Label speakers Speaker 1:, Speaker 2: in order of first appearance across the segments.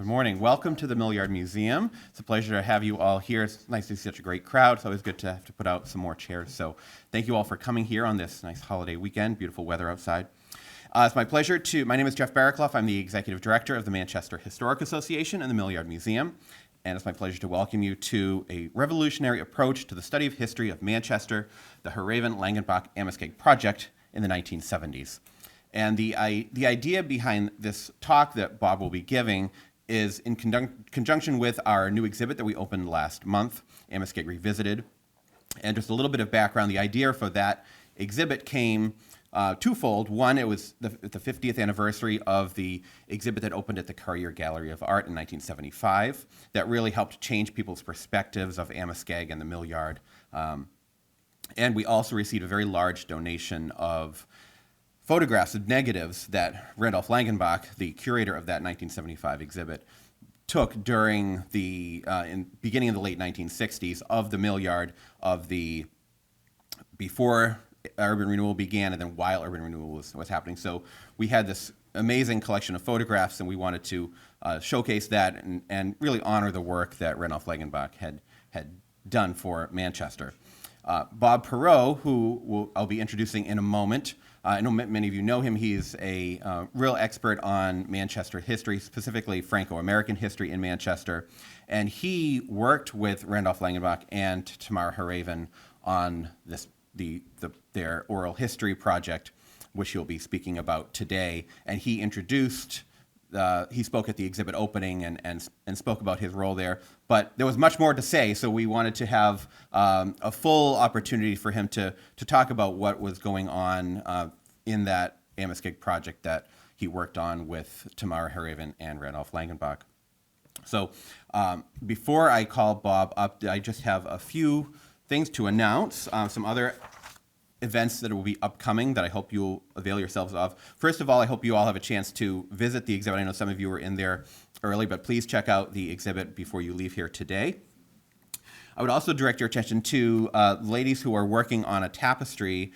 Speaker 1: Good morning. Welcome to the Millyard Museum. It's a pleasure to have you all here. It's nice to see such a great crowd. It's always good to have to put out some more chairs. So thank you all for coming here on this nice holiday weekend. Beautiful weather outside. It's my pleasure my name is Jeff Barraclough. I'm the Executive Director of the Manchester Historic Association and the Millyard Museum. And it's my pleasure to welcome you to a revolutionary approach to the study of history of Manchester, the Hareven-Langenbach Amoskeag Project in the 1970s. And the idea behind this talk that Bob will be giving is in conjunction with our new exhibit that we opened last month, Amoskeag Revisited. And just a little bit of background, the idea for that exhibit came twofold. One, it was the 50th anniversary of the exhibit that opened at the Carrier Gallery of Art in 1975 that really helped change people's perspectives of Amoskeag and the Millyard. And we also received a very large donation of photographs of negatives that Randolph Langenbach, the curator of that 1975 exhibit, took during the beginning of the late 1960s of the Millyard, of the before urban renewal began and then while urban renewal was happening. So we had this amazing collection of photographs, and we wanted to showcase that and really honor the work that Randolph Langenbach had done for Manchester. Bob Perreault, who I'll be introducing in a moment. I know many of you know him. He's a real expert on Manchester history, specifically Franco-American history in Manchester. And he worked with Randolph Langenbach and Tamara Hareven on their oral history project, which he'll be speaking about today. And he spoke at the exhibit opening and spoke about his role there. But there was much more to say, so we wanted to have a full opportunity for him to talk about what was going on in that Amoskeag project that he worked on with Tamara Hareven and Randolph Langenbach. So before I call Bob up, I just have a few things to announce, some other events that will be upcoming that I hope you'll avail yourselves of. First of all, I hope you all have a chance to visit the exhibit. I know some of you were in there early, but please check out the exhibit before you leave here today. I would also direct your attention to ladies who are working on a tapestry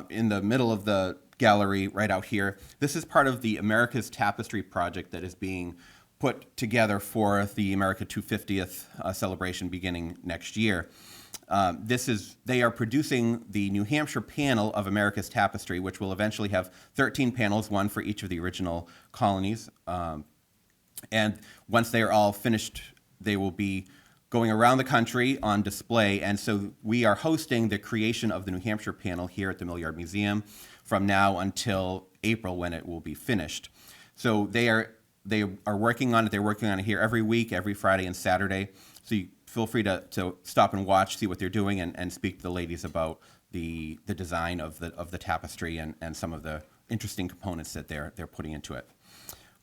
Speaker 1: in the middle of the gallery right out here. This is part of the America's Tapestry project that is being put together for the America 250th celebration beginning next year. They are producing the New Hampshire panel of America's Tapestry, which will eventually have 13 panels, one for each of the original colonies. And once they are all finished, they will be going around the country on display. And so we are hosting the creation of the New Hampshire panel here at the Millyard Museum from now until April, when it will be finished. So they are working on it. They're working on it here every week, every Friday and Saturday. So you feel free to stop and watch, see what they're doing, and speak to the ladies about the design of the tapestry and some of the interesting components that they're putting into it.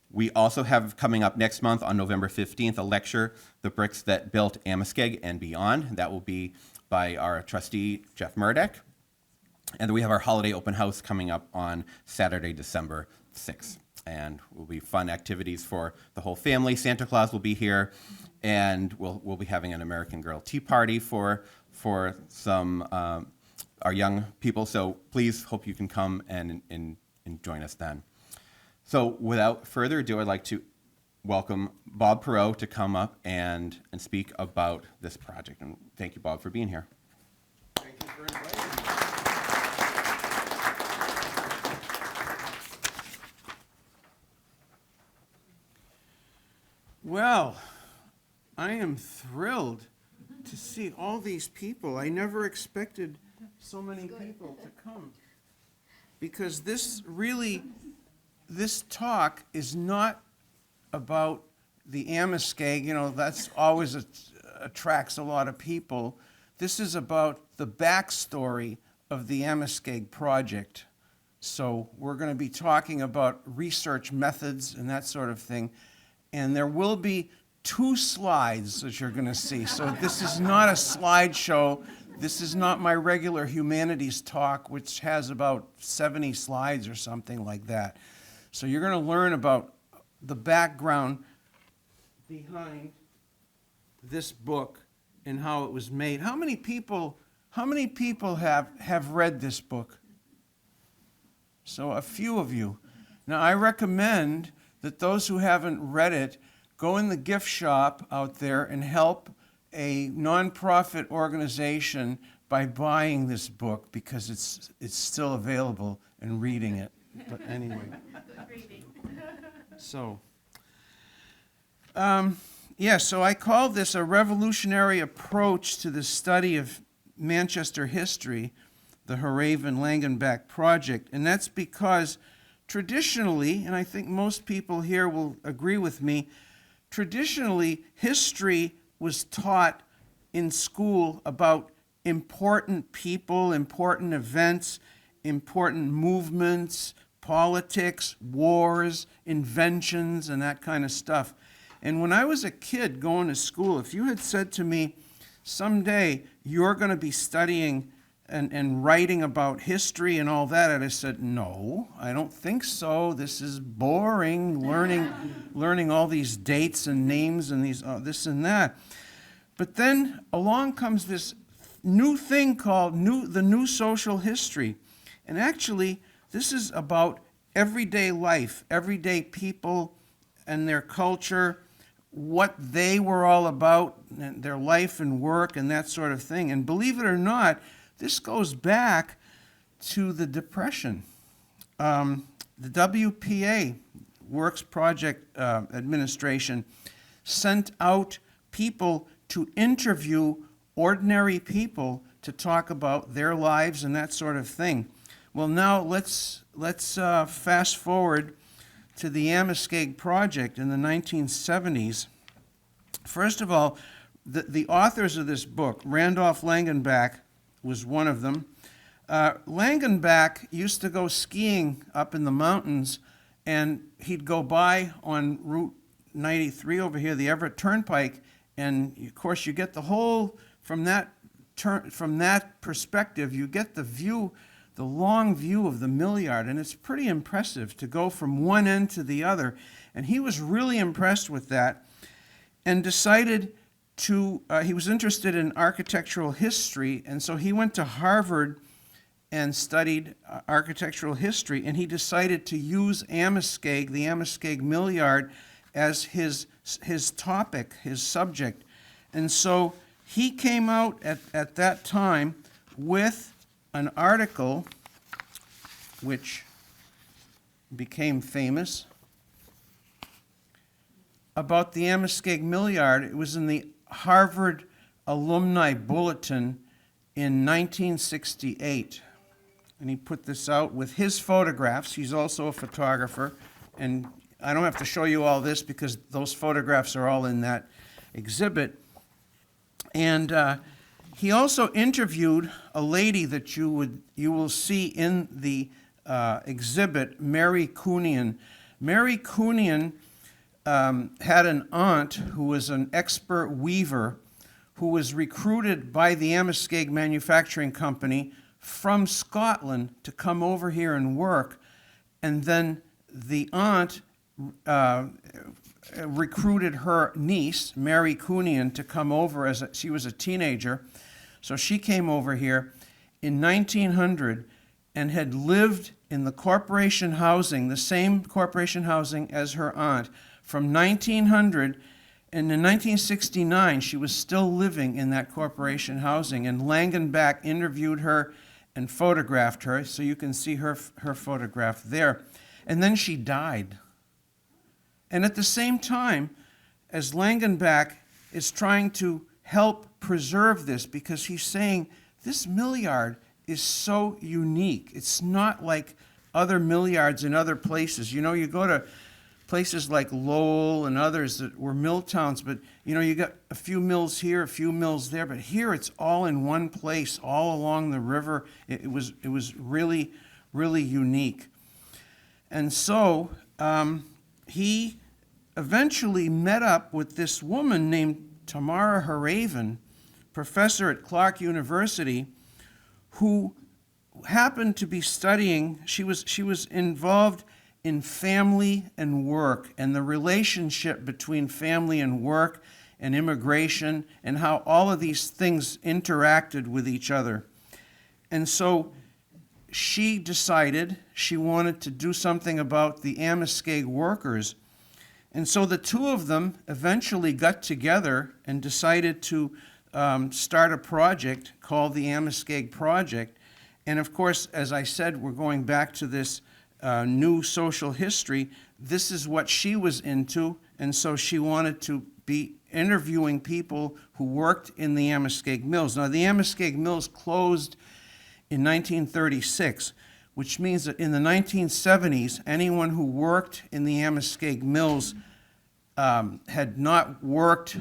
Speaker 1: We also have coming up next month on November 15th a lecture, The Bricks That Built Amoskeag and Beyond. That will be by our trustee, Jeff Murdoch. And then we have our holiday open house coming up on Saturday, December 6th. And will be fun activities for the whole family. Santa Claus will be here, and we'll be having an American Girl tea party for some our young people. So please, hope you can come and join us then. So without further ado, I'd like to welcome Bob Perreault to come up and speak about this project. And thank you, Bob, for being here.
Speaker 2: Thank you for inviting me. Well, I am thrilled to see all these people. I never expected so many people to come, because this talk is not about the Amoskeag. That's always attracts a lot of people. This is about the backstory of the Amoskeag project. So we're going to be talking about research methods and that sort of thing. And there will be 2 slides that you're going to see. So this is not a slideshow. This is not my regular humanities talk, which has about 70 slides or something like that. So you're going to learn about the background behind this book and how it was made. How many people have read this book? So a few of you. Now I recommend that those who haven't read it go in the gift shop out there and help a nonprofit organization by buying this book because it's still available and reading it. But anyway. So, so I call this a revolutionary approach to the study of Manchester history, the Hareven-Langenbach Project, and that's because traditionally, and I think most people here will agree with me, traditionally history was taught in school about important people, important events, important movements, politics, wars, inventions, and that kind of stuff. And when I was a kid going to school, if you had said to me, someday you're going to be studying and writing about history and all that, I'd have said, no, I don't think so. This is boring, learning all these dates and names and this and that. But then along comes this new thing called the new social history. And actually, this is about everyday life, everyday people and their culture, what they were all about, and their life and work and that sort of thing. And believe it or not, this goes back to the Depression. The WPA, Works Project Administration, sent out people to interview ordinary people to talk about their lives and that sort of thing. Well, now let's fast forward to the Amoskeag Project in the 1970s. First of all, the authors of this book, Randolph Langenbach was one of them. Langenbach used to go skiing up in the mountains, and he'd go by on Route 93 over here, the Everett Turnpike, and of course you get the whole, from that perspective, you get the view, the long view of the Millyard, and it's pretty impressive to go from one end to the other. And he was really impressed with that and decided he was interested in architectural history, and so he went to Harvard and studied architectural history, and he decided to use Amoskeag, the Amoskeag Millyard, as his topic, his subject. And so he came out at that time with an article which became famous about the Amoskeag Millyard. It was in the Harvard Alumni Bulletin in 1968. And he put this out with his photographs. He's also a photographer. And I don't have to show you all this because those photographs are all in that exhibit. And he also interviewed a lady that you will see in the exhibit, Mary Cunian. Mary Cunian had an aunt who was an expert weaver who was recruited by the Amoskeag Manufacturing Company from Scotland to come over here and work. And then the aunt recruited her niece, Mary Cunian, to come over she was a teenager. So she came over here in 1900 and had lived in the corporation housing, the same corporation housing as her aunt, from 1900, and in 1969 she was still living in that corporation housing, and Langenbach interviewed her and photographed her, so you can see her photograph there. And then she died. And at the same time, as Langenbach is trying to help preserve this, because he's saying this Millyard is so unique. It's not like other Millyards in other places. You know, you go to places like Lowell and others that were mill towns, but you know, you got a few mills here, a few mills there, but here it's all in one place, all along the river. It was really, really unique. And so he eventually met up with this woman named Tamara Hareven, professor at Clark University, who happened to be studying, she was involved in family and work and the relationship between family and work and immigration and how all of these things interacted with each other. And so she decided she wanted to do something about the Amoskeag workers. And so the two of them eventually got together and decided to start a project called the Amoskeag Project. And of course, as I said, we're going back to this new social history. This is what she was into, and so she wanted to be interviewing people who worked in the Amoskeag Mills. Now, the Amoskeag Mills closed in 1936, which means that in the 1970s, anyone who worked in the Amoskeag Mills had not worked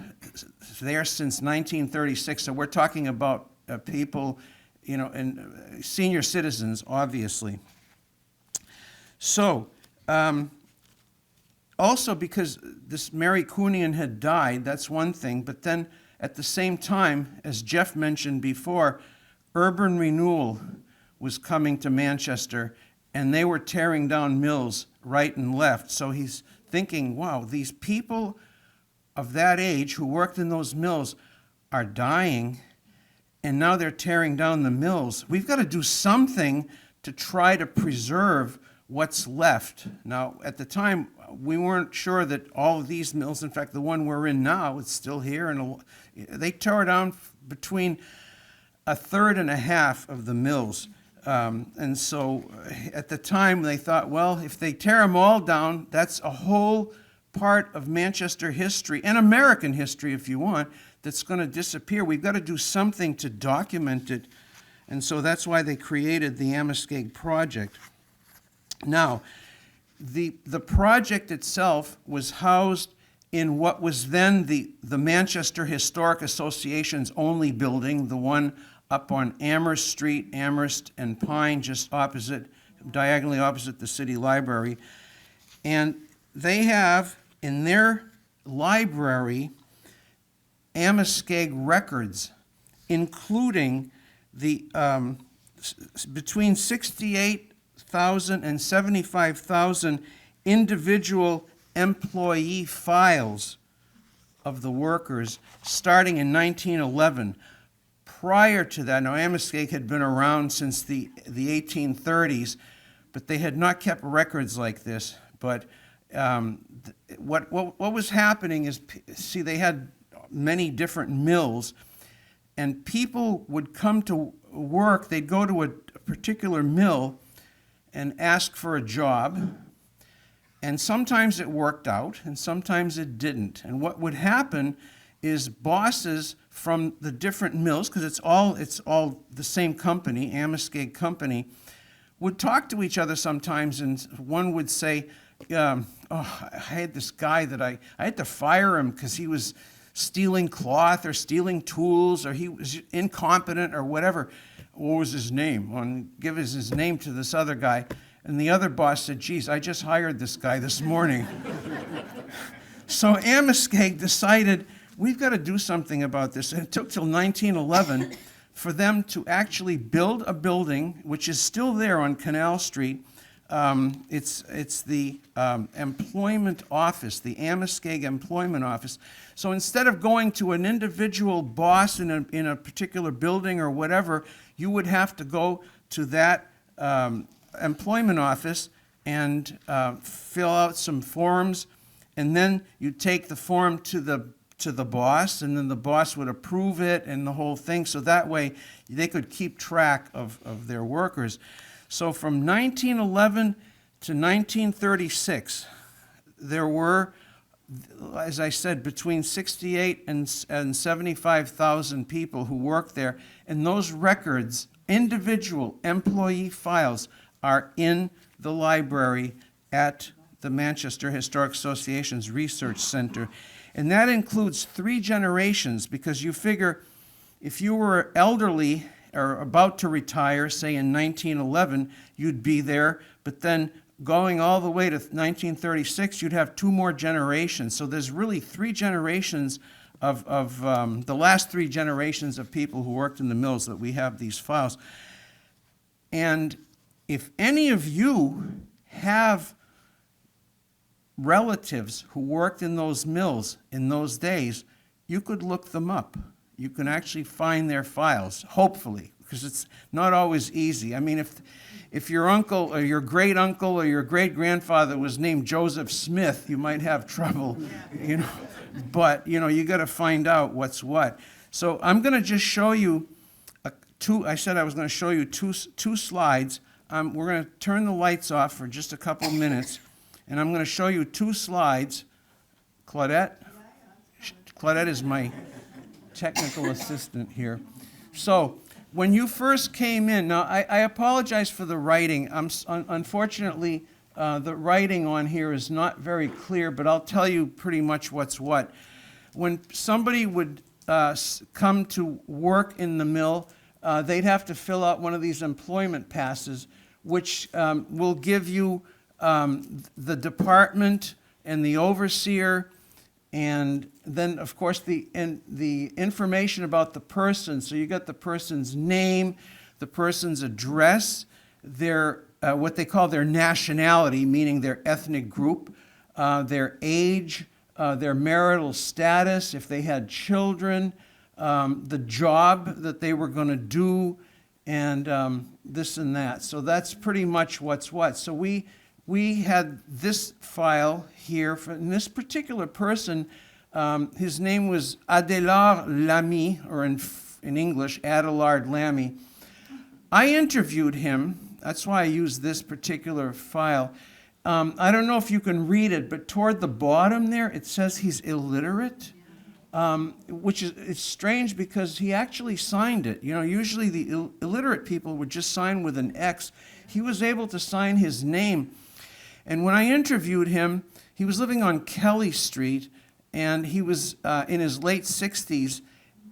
Speaker 2: there since 1936. So we're talking about people, you know, and senior citizens, obviously. So, also because this Mary Coonian had died, that's one thing, but then at the same time, as Jeff mentioned before, urban renewal was coming to Manchester, and they were tearing down mills right and left. So he's thinking, wow, these people of that age who worked in those mills are dying, and now they're tearing down the mills. We've got to do something to try to preserve what's left. Now, at the time, we weren't sure that all of these mills, in fact, the one we're in now, it's still here, and they tore down between a third and a half of the mills. And so at the time, they thought, well, if they tear them all down, that's a whole part of Manchester history, and American history, if you want, that's going to disappear. We've got to do something to document it. And so that's why they created the Amoskeag Project. Now, the project itself was housed in what was then the Manchester Historic Association's only building, the one up on Amherst Street, Amherst and Pine, just opposite, diagonally opposite the city library. And they have in their library Amoskeag records, including the between 68,000 and 75,000 individual employee files of the workers starting in 1911. Prior to that, now Amoskeag had been around since the 1830s, but they had not kept records like this. But what was happening is, see, they had many different mills, and people would come to work. They'd go to a particular mill and ask for a job, and sometimes it worked out, and sometimes it didn't. And what would happen is bosses from the different mills, because it's all the same company, Amoskeag Company, would talk to each other sometimes, and one would say, oh, I had this guy that I had to fire him because he was stealing cloth or stealing tools, or he was incompetent or whatever. What was his name? One give his name to this other guy, and the other boss said, geez, I just hired this guy this morning. So Amoskeag decided, we've got to do something about this. And it took till 1911 for them to actually build a building, which is still there on Canal Street. It's the employment office, the Amoskeag Employment Office. So instead of going to an individual boss in a particular building or whatever, you would have to go to that employment office and fill out some forms, and then you take the form to the boss, and then the boss would approve it and the whole thing, so that way they could keep track of their workers. So from 1911 to 1936, there were, as I said, between 68 and 75,000 people who worked there, and those records, individual employee files, are in the library at the Manchester Historic Association's Research Center. And that includes 3 generations, because you figure if you were elderly or about to retire, say in 1911, you'd be there, but then going all the way to 1936, you'd have 2 more generations. So there's really 3 generations of the last 3 generations of people who worked in the mills that we have these files. And if any of you have relatives who worked in those mills in those days, you could look them up. You can actually find their files, hopefully. because it's not always easy. I mean, if your uncle or your great uncle or your great grandfather was named Joseph Smith, you might have trouble, you know. But you got to find out what's what. So I'm going to just show you I said I was going to show you two slides. We're going to turn the lights off for just a couple minutes, and I'm going to show you two slides. Claudette? Claudette is my technical assistant here. So when you first came in, now I apologize for the writing. Unfortunately, the writing on here is not very clear, but I'll tell you pretty much what's what. When somebody would come to work in the mill, they'd have to fill out one of these employment passes, which will give you the department and the overseer, and then, of course, the information about the person. So you got the person's name, the person's address, their what they call their nationality, meaning their ethnic group, their age, their marital status, if they had children, the job that they were going to do, and this and that. So that's pretty much what's what. So we had this file here and this particular person. His name was Adélard Lamy, or in English, Adélard Lamy. I interviewed him. That's why I used this particular file. I don't know if you can read it, but toward the bottom there, it says he's illiterate, which is it's strange because he actually signed it. Usually the illiterate people would just sign with an X. He was able to sign his name. And when I interviewed him, he was living on Kelly Street, and he was in his late 60s,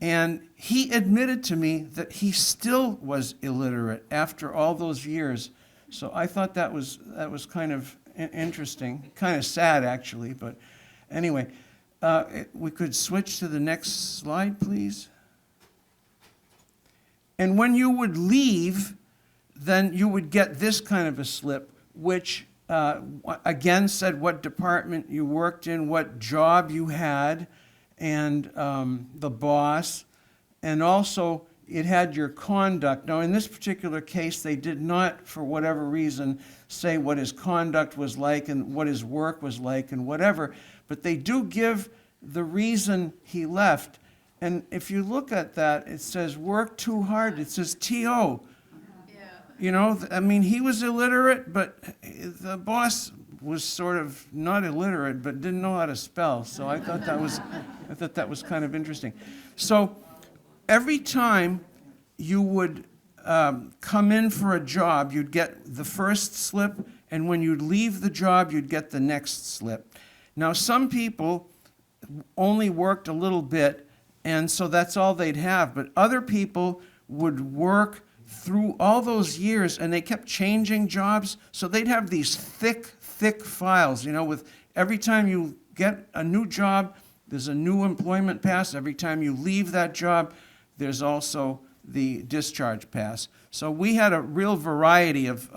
Speaker 2: and he admitted to me that he still was illiterate after all those years. So I thought that was kind of interesting, kind of sad actually, but anyway, we could switch to the next slide, please. And when you would leave, then you would get this kind of a slip, which again said what department you worked in, what job you had, and the boss, and also it had your conduct. Now, in this particular case, they did not, for whatever reason, say what his conduct was like and what his work was like and whatever, but they do give the reason he left. And if you look at that, it says work too hard. It says T.O. I mean, he was illiterate, but the boss was sort of not illiterate, but didn't know how to spell. So I thought that was kind of interesting. So every time you would come in for a job, you'd get the first slip, and when you'd leave the job, you'd get the next slip. Now, some people only worked a little bit, and so that's all they'd have. But other people would work through all those years, and they kept changing jobs, so they'd have these thick files, with every time you get a new job, there's a new employment pass. Every time you leave that job, there's also the discharge pass. So we had a real variety of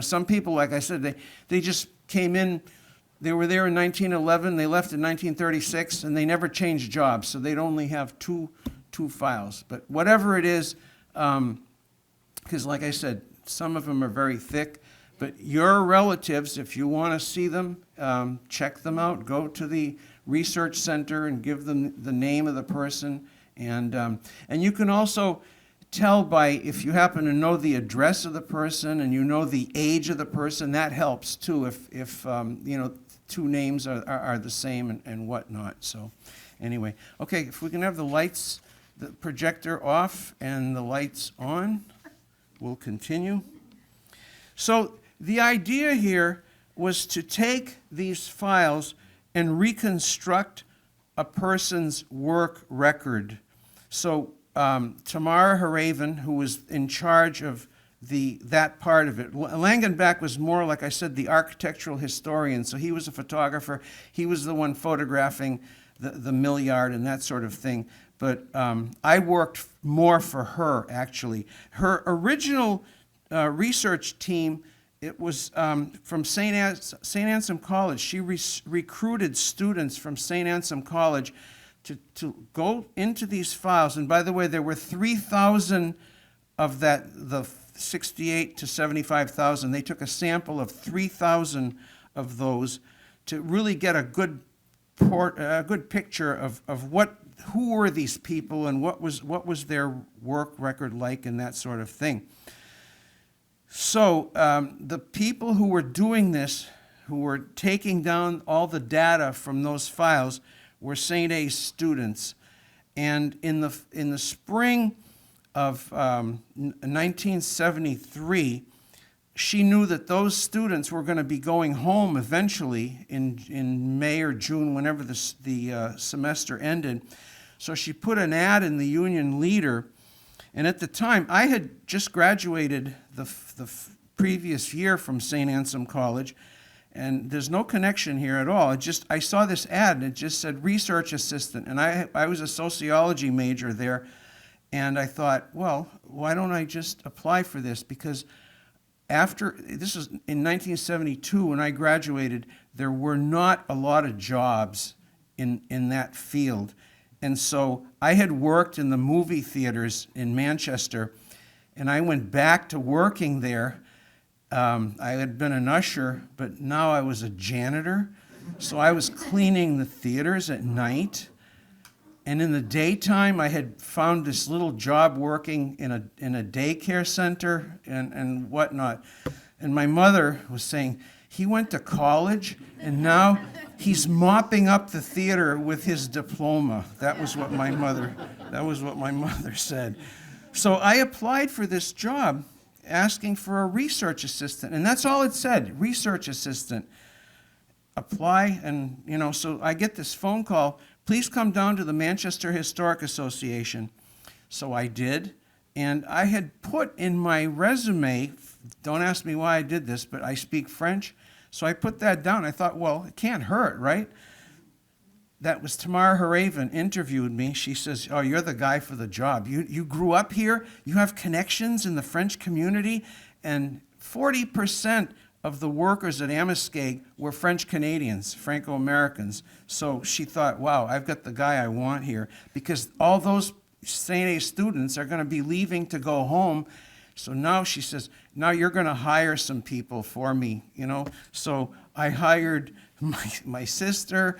Speaker 2: some people, like I said, they just came in, they were there in 1911, they left in 1936, and they never changed jobs, so they'd only have two files. But whatever it is, because like I said, some of them are very thick, but your relatives, if you want to see them, check them out. Go to the research center and give them the name of the person. And you can also tell by, if you happen to know the address of the person and you know the age of the person, that helps too, if two names are the same and whatnot. So anyway, okay, if we can have the lights, the projector off and the lights on, we'll continue. So the idea here was to take these files and reconstruct a person's work record. So Tamara Hareven, who was in charge of that part of it, Langenbach was more, like I said, the architectural historian, so he was a photographer. He was the one photographing the Millyard and that sort of thing. But I worked more for her, actually. Her original research team, it was from St. Anselm College. She recruited students from St. Anselm College to go into these files. And by the way, there were 3,000 of the 68 to 75,000, they took a sample of 3,000 of those to really get a good picture of who were these people and what was their work record like and that sort of thing. So the people who were doing this, who were taking down all the data from those files, were St. A students. And in the spring of 1973, she knew that those students were going to be going home eventually in May or June, whenever the semester ended. So she put an ad in the Union Leader. And at the time, I had just graduated the previous year from St. Anselm College, and there's no connection here at all. I saw this ad, and it just said research assistant, and I was a sociology major there, and I thought, well, why don't I just apply for this? Because this was in 1972 when I graduated, there were not a lot of jobs in that field. And so I had worked in the movie theaters in Manchester, and I went back to working there. I had been an usher, but now I was a janitor. So I was cleaning the theaters at night. And in the daytime, I had found this little job working in a daycare center and whatnot. And my mother was saying, he went to college, and now he's mopping up the theater with his diploma. That was what my mother said. So I applied for this job, asking for a research assistant, and that's all it said, research assistant. Apply, and so I get this phone call, please come down to the Manchester Historic Association. So I did, and I had put in my resume, don't ask me why I did this, but I speak French. So I put that down. I thought, well, it can't hurt, right? That was Tamara Hareven interviewed me. She says, oh, you're the guy for the job. You grew up here. You have connections in the French community. And 40% of the workers at Amoskeag were French Canadians, Franco-Americans. So she thought, wow, I've got the guy I want here. Because all those St. A students are going to be leaving to go home. So now she says, now you're going to hire some people for me, So I hired my sister.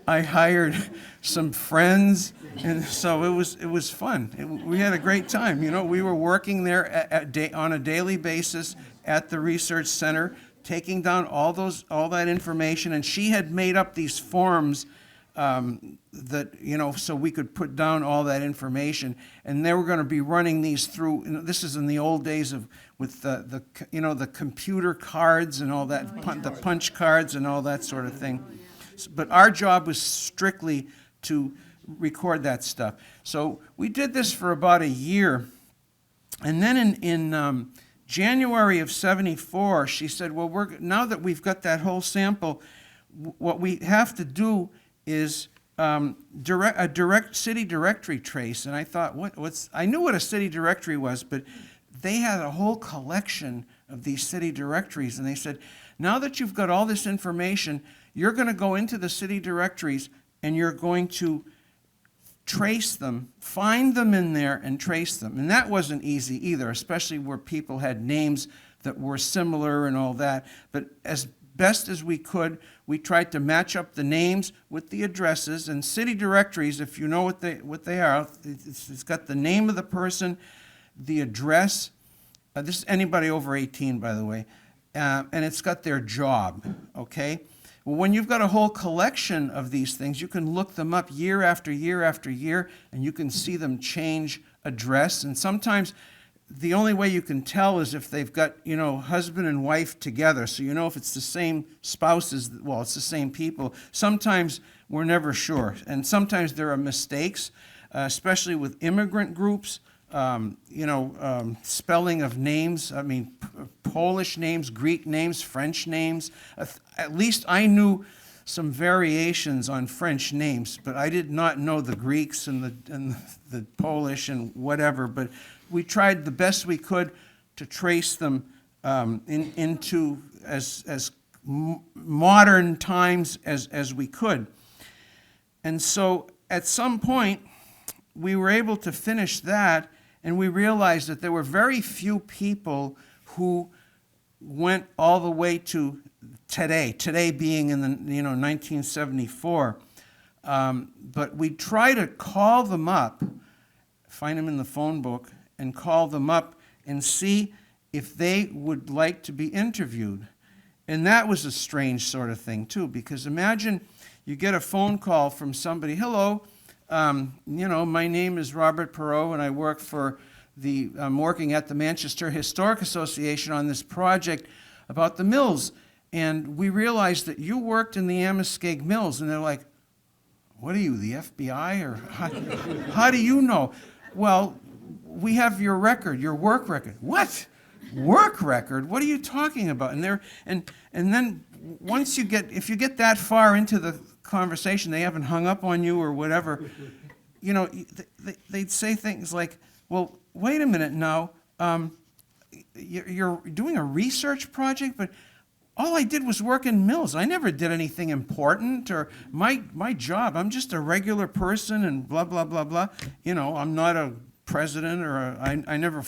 Speaker 2: I hired some friends, and so it was fun. We had a great time. We were working there on a daily basis at the research center, taking down all that information, and she had made up these forms that so we could put down all that information, and they were going to be running these through. This is in the old days with the computer cards and all that, the punch cards and all that sort of thing. But our job was strictly to record that stuff. So we did this for about a year, and then in January of '74, she said, well, now that we've got that whole sample, what we have to do is a direct city directory trace. And I thought, I knew what a city directory was, but they had a whole collection of these city directories. And they said, now that you've got all this information, you're going to go into the city directories and you're going to trace them, find them in there and trace them. And that wasn't easy either, especially where people had names that were similar and all that. But as best as we could, we tried to match up the names with the addresses. And city directories, if you know what they are, it's got the name of the person, the address. This is anybody over 18, by the way. And it's got their job, okay? Well, when you've got a whole collection of these things, you can look them up year after year after year, and you can see them change address. And sometimes the only way you can tell is if they've got, husband and wife together. So if it's the same spouses, well, it's the same people. Sometimes we're never sure. And sometimes there are mistakes, especially with immigrant groups, spelling of names. I mean, Polish names, Greek names, French names. At least I knew some variations on French names, but I did not know the Greeks and the Polish and whatever. But we tried the best we could to trace them into as modern times as we could. And so at some point, we were able to finish that, and we realized that there were very few people who went all the way to today being in the 1974. But we try to call them up, find them in the phone book, and call them up and see if they would like to be interviewed. And that was a strange sort of thing too, because imagine you get a phone call from somebody, hello, my name is Robert Perreault and I work for I'm working at the Manchester Historic Association on this project about the mills. And we realized that you worked in the Amoskeag mills. And they're like, what are you, the FBI? Or how do you know? Well, we have your record, your work record. What? Work record? What are you talking about? And then once if you get that far into the conversation, they haven't hung up on you or whatever, they'd say things like, well, wait a minute now, you're doing a research project, but all I did was work in mills. I never did anything important, or my job, I'm just a regular person and blah, blah, blah, blah. I'm not a president, or I never,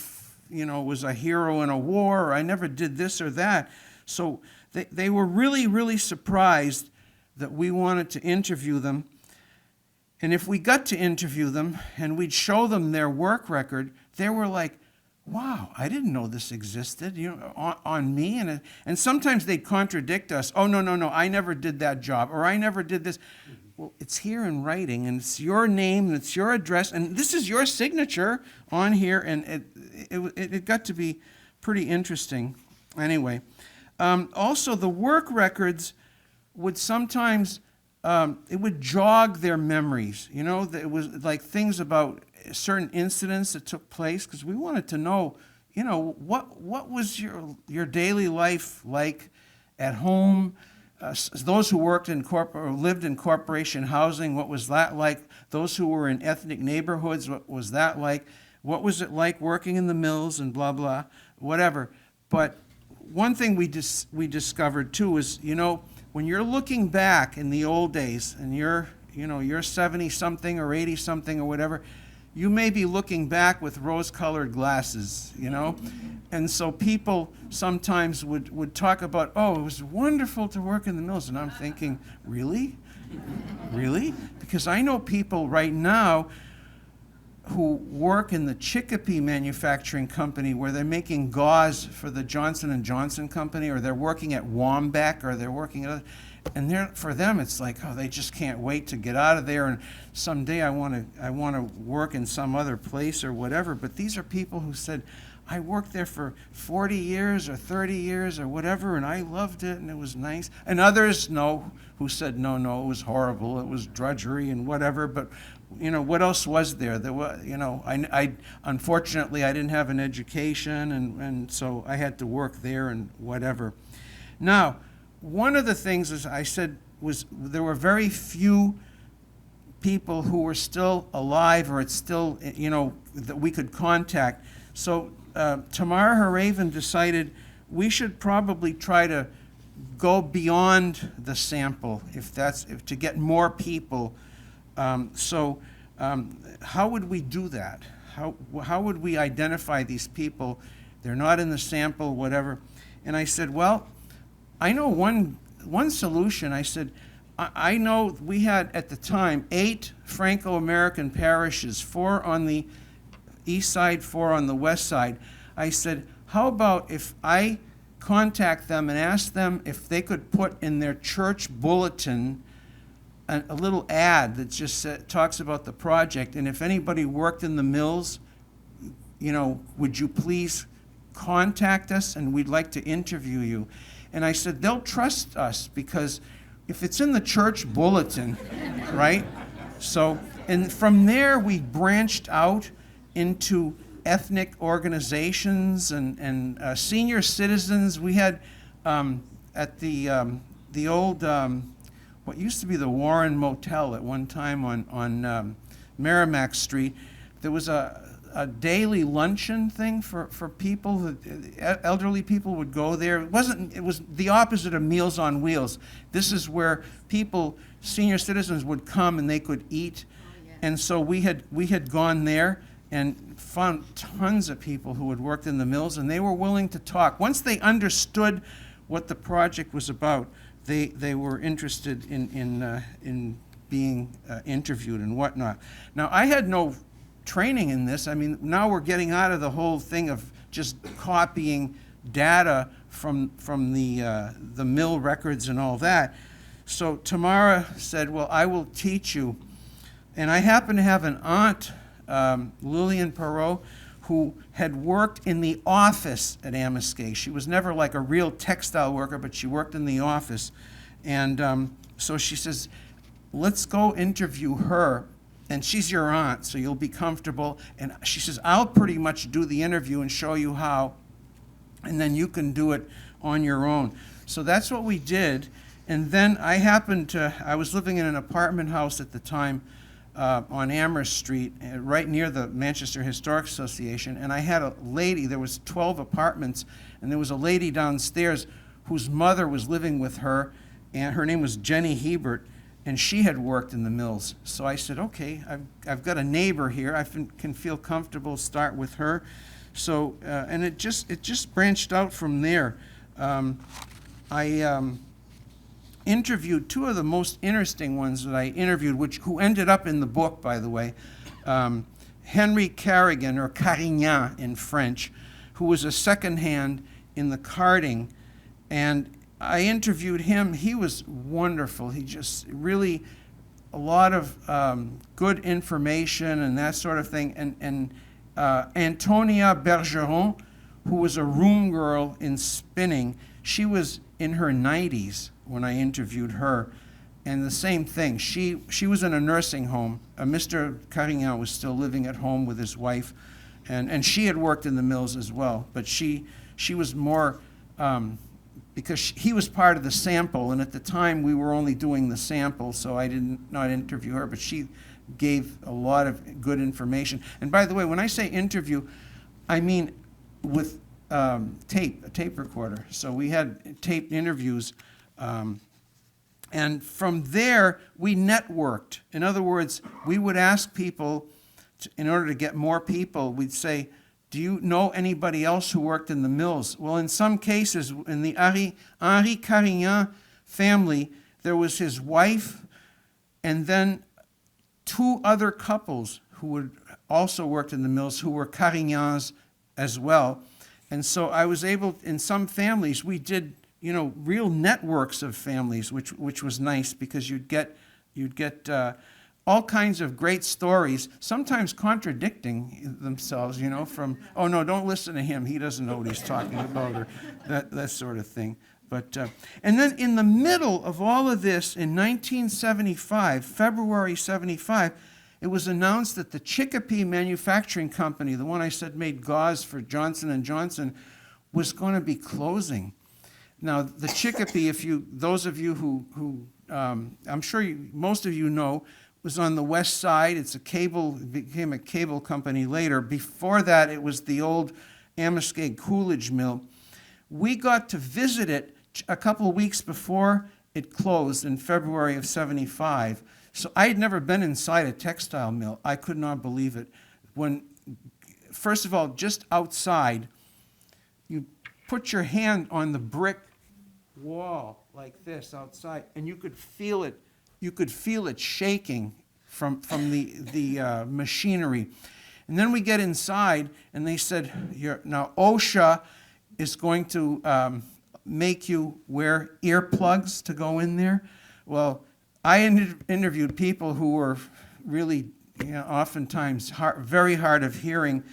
Speaker 2: was a hero in a war, or I never did this or that. So they were really, really surprised that we wanted to interview them. And if we got to interview them and we'd show them their work record, they were like, wow, I didn't know this existed, on me. And sometimes they'd contradict us. Oh, no, I never did that job, or I never did this. Well, it's here in writing, and it's your name, and it's your address, and this is your signature on here, and it got to be pretty interesting. Anyway, also the work records would sometimes, it would jog their memories. It was like things about certain incidents that took place, because we wanted to know, what was your daily life like at home? Those who worked in or lived in corporation housing, what was that like? Those who were in ethnic neighborhoods, what was that like? What was it like working in the mills and blah, blah, whatever. But one thing we discovered too is, when you're looking back in the old days and you're 70-something or 80-something or whatever, you may be looking back with rose-colored glasses, And so people sometimes would talk about, oh, it was wonderful to work in the mills. And I'm thinking, really? Really? Because I know people right now who work in the Chicopee manufacturing company where they're making gauze for the Johnson & Johnson company, or they're working at Wambeck, or they're working at, and for them it's like, oh, they just can't wait to get out of there, and someday I want to work in some other place or whatever. But these are people who said, I worked there for 40 years or 30 years or whatever, and I loved it, and it was nice. And others, who said, no, it was horrible, it was drudgery and whatever. But what else was there? There was, I unfortunately I didn't have an education, and so I had to work there and whatever. Now, one of the things, as I said, was there were very few people who were still alive, or it's still, that we could contact. So Tamara Hareven decided we should probably try to go beyond the sample, if to get more people. So how would we do that? How would we identify these people? They're not in the sample, whatever. And I said, well, I know one solution. I said, I know we had at the time 8 Franco-American parishes, 4 on the east side, 4 on the west side. I said, how about if I contact them and ask them if they could put in their church bulletin a little ad that just talks about the project, and if anybody worked in the mills, would you please contact us, and we'd like to interview you. And I said, they'll trust us, because if it's in the church bulletin, right? So, and from there we branched out into ethnic organizations and senior citizens. We had at the old what used to be the Warren Motel at one time on Merrimack Street, there was a daily luncheon thing for people. Elderly people would go there. It was the opposite of Meals on Wheels. This is where senior citizens would come and they could eat. And so we had gone there and found tons of people who had worked in the mills, and they were willing to talk. Once they understood what the project was about, they were interested in being interviewed and whatnot. Now, I had no training in this. I mean, now we're getting out of the whole thing of just copying data from the mill records and all that. So Tamara said, well, I will teach you. And I happen to have an aunt, Lillian Perreault, who had worked in the office at Amoskeag. She was never like a real textile worker, but she worked in the office. And so she says, let's go interview her. And she's your aunt, so you'll be comfortable. And she says, I'll pretty much do the interview and show you how, and then you can do it on your own. So that's what we did. And then I was living in an apartment house at the time on Amherst Street, right near the Manchester Historic Association, and I had a lady, there was 12 apartments, and there was a lady downstairs whose mother was living with her, and her name was Jenny Hebert, and she had worked in the mills. So I said, okay, I've got a neighbor here, I can feel comfortable, start with her. So, and it just branched out from there. I interviewed two of the most interesting ones that I interviewed, who ended up in the book, by the way. Henry Carrigan, or Carignan in French, who was a second-hand in the carding, and I interviewed him. He was wonderful. He just really, a lot of good information and that sort of thing. And Antonia Bergeron, who was a room girl in spinning, she was in her 90s when I interviewed her, and the same thing. She was in a nursing home. Mr. Carignan was still living at home with his wife, and she had worked in the mills as well, but she was more, because he was part of the sample, and at the time we were only doing the sample, so I did not interview her, but she gave a lot of good information. And by the way, when I say interview, I mean with a tape recorder. So we had taped interviews. And from there, we networked. In other words, we would ask people, in order to get more people, we'd say, do you know anybody else who worked in the mills? Well, in some cases, in the Henri Carignan family, there was his wife and then two other couples who had also worked in the mills who were Carignans as well. And so I was able, in some families, we did, real networks of families, which was nice, because you'd get all kinds of great stories, sometimes contradicting themselves, from, oh no, don't listen to him, he doesn't know what he's talking about, or that sort of thing. But and then in the middle of all of this, in 1975, February 75, it was announced that the Chicopee Manufacturing Company, the one I said made gauze for Johnson & Johnson, was going to be closing. Now, the Chicopee, those of you who I'm sure most of you know, was on the west side. It became a cable company later. Before that, it was the old Amoskeag Coolidge Mill. We got to visit it a couple of weeks before it closed in February of 75. So I had never been inside a textile mill. I could not believe it. First of all, just outside, you put your hand on the brick wall like this outside, and you could feel it. You could feel it shaking from the machinery. And then we get inside, and they said, now OSHA is going to make you wear earplugs to go in there. Well, I interviewed people who were really, oftentimes very hard of hearing,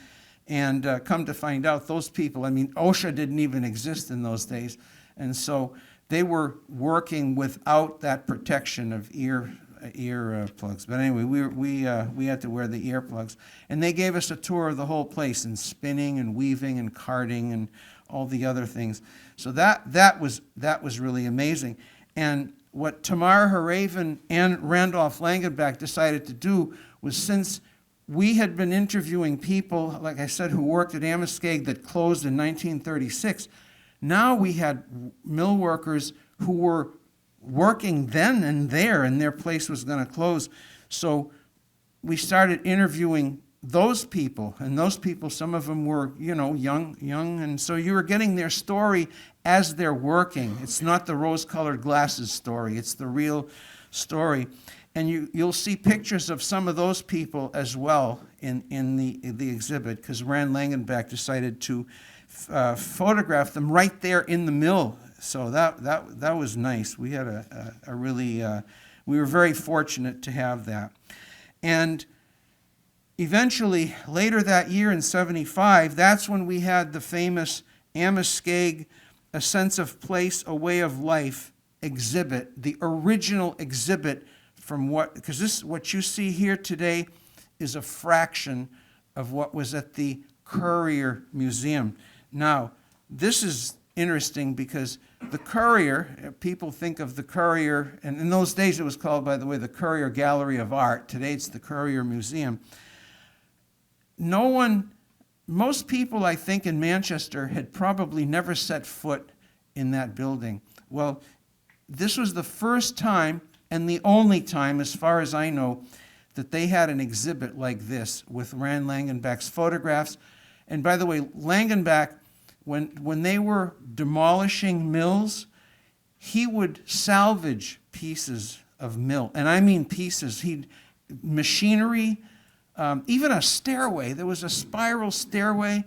Speaker 2: and come to find out those people, OSHA didn't even exist in those days, and so they were working without that protection of ear plugs. But anyway, we had to wear the earplugs, and they gave us a tour of the whole place, and spinning and weaving and carding and all the other things. So that was really amazing. And what Tamar Hareven and Randolph Langenbach decided to do was, since we had been interviewing people, like I said, who worked at Amoskeag that closed in 1936, now we had mill workers who were working then and there, and their place was going to close. So we started interviewing those people, and those people, some of them were, young, and so you were getting their story as they're working. It's not the rose-colored glasses story, it's the real story. And you'll see pictures of some of those people as well in the exhibit, because Rand-Langenbach decided to photograph them right there in the mill. So that was nice. We had a really, we were very fortunate to have that. And eventually, later that year in '75, that's when we had the famous Amoskeag, A Sense of Place, A Way of Life exhibit, the original exhibit from because what you see here today is a fraction of what was at the Courier Museum. Now, this is interesting because the Courier, people think of the Courier, and in those days it was called, by the way, the Courier Gallery of Art. Today it's the Courier Museum. Most people, I think, in Manchester had probably never set foot in that building. Well, this was the first time and the only time, as far as I know, that they had an exhibit like this with Rand-Langenbach's photographs. And by the way, Langenbach, when they were demolishing mills, he would salvage pieces of mill. And I mean pieces. Machinery, even a stairway. There was a spiral stairway,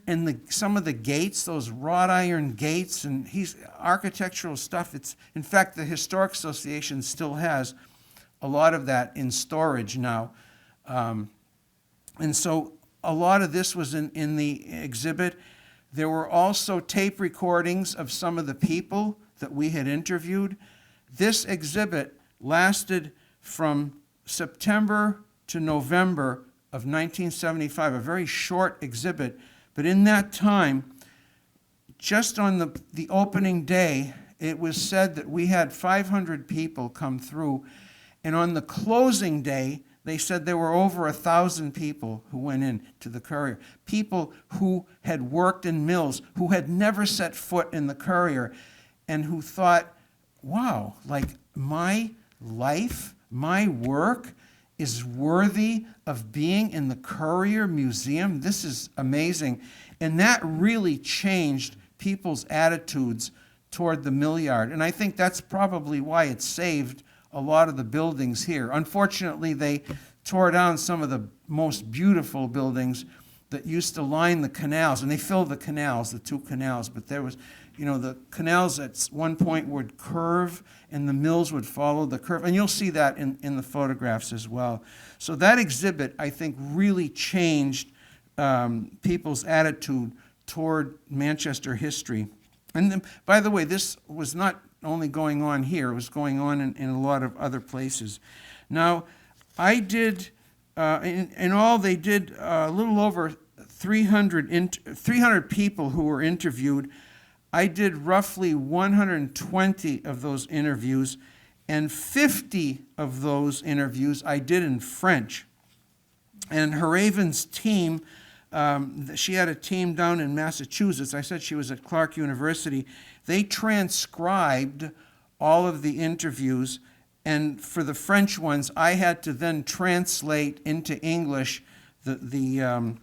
Speaker 2: and some of the gates, those wrought iron gates, and architectural stuff. In fact, the Historic Association still has a lot of that in storage now. And so a lot of this was in the exhibit. There were also tape recordings of some of the people that we had interviewed. This exhibit lasted from September to November of 1975, a very short exhibit. But in that time, just on the opening day, it was said that we had 500 people come through. And on the closing day, they said there were over 1,000 people who went in to the Courier. People who had worked in mills, who had never set foot in the Courier, and who thought, wow, like my life, my work is worthy of being in the Courier Museum. This is amazing. And that really changed people's attitudes toward the Millyard. And I think that's probably why it saved a lot of the buildings here. Unfortunately, they tore down some of the most beautiful buildings that used to line the canals, and they filled the canals, the two canals, but there was, the canals at one point would curve and the mills would follow the curve, and you'll see that in the photographs as well. So that exhibit, I think, really changed people's attitude toward Manchester history. And then, by the way, this was not only going on here, it was going on in a lot of other places. Now, I did, in all, they did a little over 300 people who were interviewed. I did roughly 120 of those interviews, and 50 of those interviews I did in French. And Hareven's team, she had a team down in Massachusetts. I said she was at Clark University. They transcribed all of the interviews, and for the French ones, I had to then translate into English the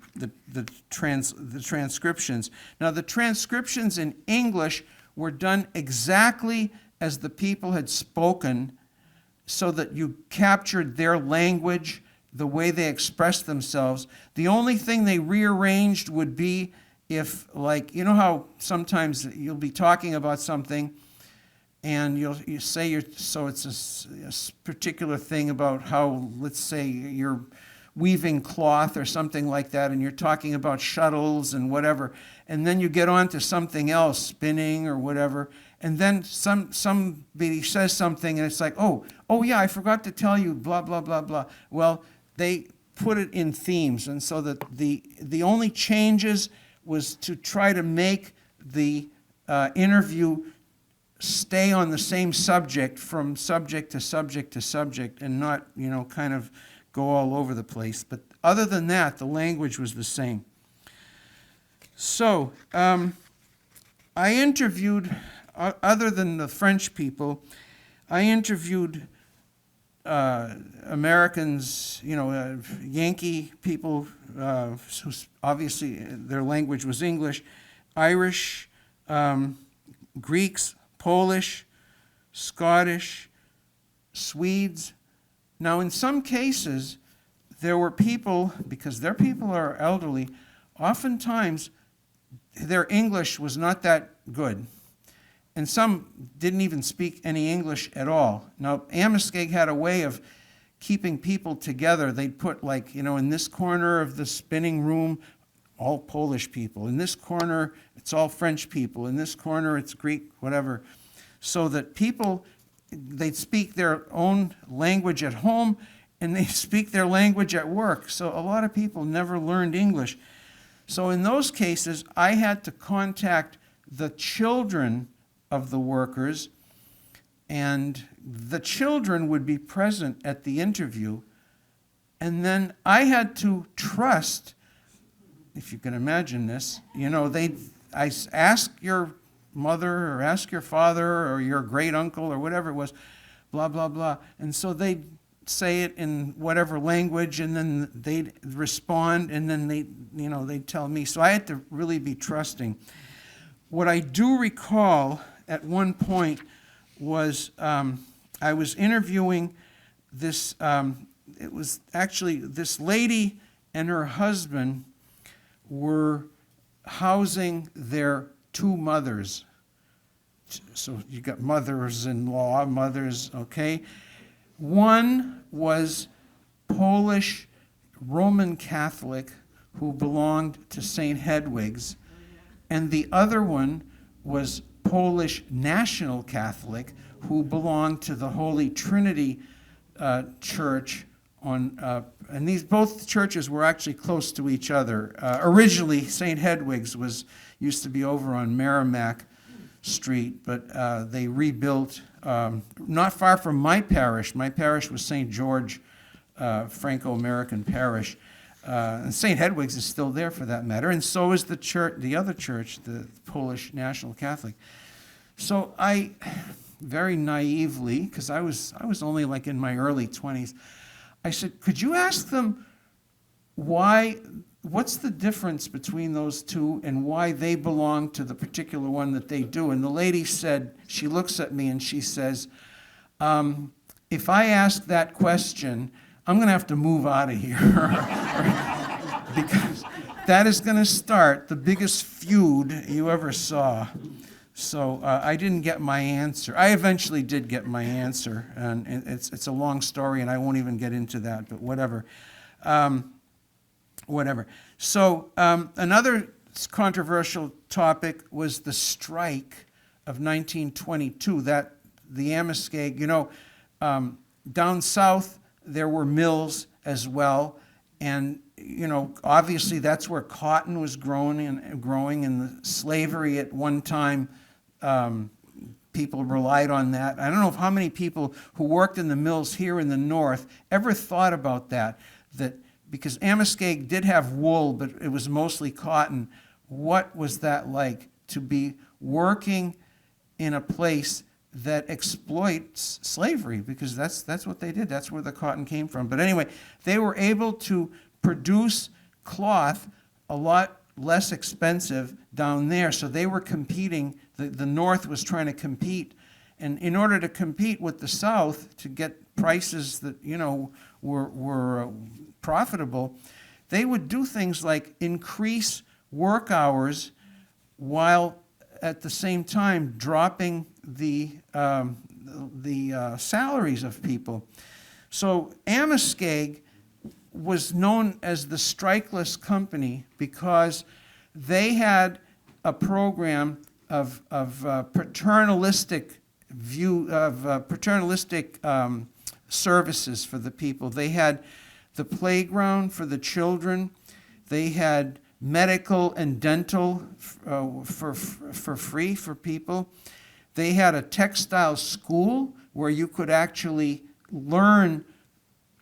Speaker 2: transcriptions. Now, the transcriptions in English were done exactly as the people had spoken, so that you captured their language, the way they expressed themselves. The only thing they rearranged would be if, like, how sometimes you'll be talking about something and you say so it's a particular thing about how, let's say, you're weaving cloth or something like that, and you're talking about shuttles and whatever, and then you get on to something else, spinning or whatever, and then somebody says something and it's like, oh yeah, I forgot to tell you, blah, blah, blah, blah. Well, they put it in themes, and so that the only changes was to try to make the interview stay on the same subject, from subject to subject to subject, and not, kind of go all over the place. But other than that, the language was the same. So I interviewed, other than the French people, I interviewed Americans, Yankee people, who obviously their language was English, Irish, Greeks, Polish, Scottish, Swedes. Now, in some cases, there were people, because their people are elderly, oftentimes their English was not that good. And some didn't even speak any English at all. Now, Amoskeag had a way of keeping people together. They'd put, in this corner of the spinning room, all Polish people. In this corner, it's all French people. In this corner, it's Greek, whatever. So that people, they'd speak their own language at home, and they speak their language at work. So a lot of people never learned English. So in those cases, I had to contact the children of the workers, and the children would be present at the interview, and then I had to trust, if you can imagine this, I ask your mother or ask your father or your great uncle or whatever it was, blah, blah, blah, and so they'd say it in whatever language, and then they'd respond, and then they'd tell me. So I had to really be trusting. What I do recall at one point was I was interviewing this, it was actually this lady and her husband were housing their two mothers. So you got mothers-in-law, mothers, okay? One was Polish Roman Catholic who belonged to St. Hedwig's, and the other one was Polish National Catholic who belonged to the Holy Trinity Church and these both churches were actually close to each other. Originally, St. Hedwig's used to be over on Merrimack Street, but they rebuilt not far from my parish. My parish was St. George Franco-American Parish. And St. Hedwig's is still there for that matter, and so is the church, the other church, the Polish National Catholic. So I, very naively, because I was only in my early 20s, I said, could you ask them what's the difference between those two and why they belong to the particular one that they do? And the lady said, she looks at me and she says, if I ask that question, I'm going to have to move out of here because that is going to start the biggest feud you ever saw. So I didn't get my answer. I eventually did get my answer, and it's a long story, and I won't even get into that, but whatever. So another controversial topic was the strike of 1922, that the Amoskeag, down south, there were mills as well, and obviously that's where cotton was growing, and the slavery at one time, people relied on that. I don't know how many people who worked in the mills here in the north ever thought about that because Amoskeag did have wool, but it was mostly cotton. What was that like to be working in a place that exploits slavery? Because that's what they did. That's where the cotton came from. But anyway, they were able to produce cloth a lot less expensive down there. So they were competing. The North was trying to compete. And in order to compete with the South to get prices that, were profitable, they would do things like increase work hours while at the same time dropping the salaries of people. So Amoskeag was known as the strikeless company because they had a program of paternalistic services for the people. They had the playground for the children. They had medical and dental for free for people. They had a textile school where you could actually learn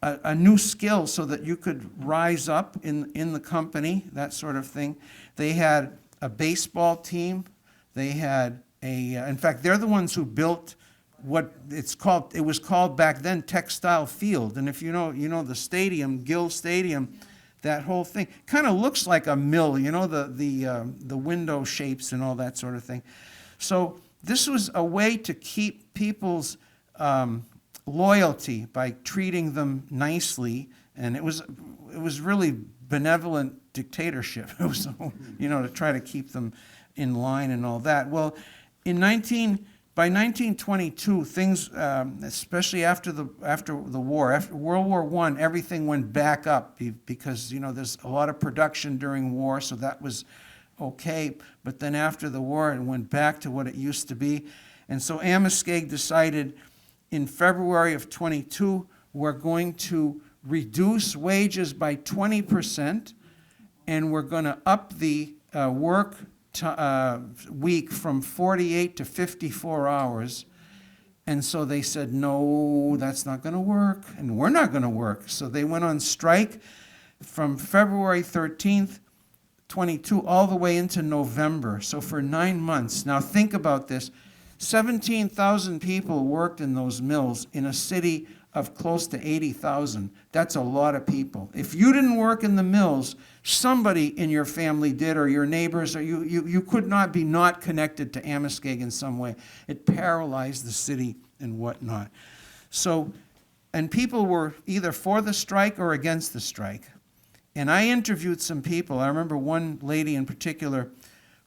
Speaker 2: a new skill so that you could rise up in the company, that sort of thing. They had a baseball team. They had in fact, they're the ones who built what it was called back then Textile Field. And if you know the stadium, Gill Stadium, that whole thing kind of looks like a mill, the window shapes and all that sort of thing. So this was a way to keep people's loyalty by treating them nicely, and it was really benevolent dictatorship. It was, to try to keep them in line and all that. Well, by 1922, things, especially after the war, after World War I, everything went back up because there's a lot of production during war, so that was okay. But then after the war, it went back to what it used to be, and so Amoskeag decided in February of 22 we're going to reduce wages by 20%, and we're going to up the work week from 48 to 54 hours. And so they said, no, that's not going to work, and we're not going to work. So they went on strike from February 13th, 22, all the way into November. So for 9 months. Now think about this. 17,000 people worked in those mills in a city of close to 80,000. That's a lot of people. If you didn't work in the mills, somebody in your family did, or your neighbors, or you could not be not connected to Amoskeag in some way. It paralyzed the city and whatnot. So, and people were either for the strike or against the strike. And I interviewed some people. I remember one lady in particular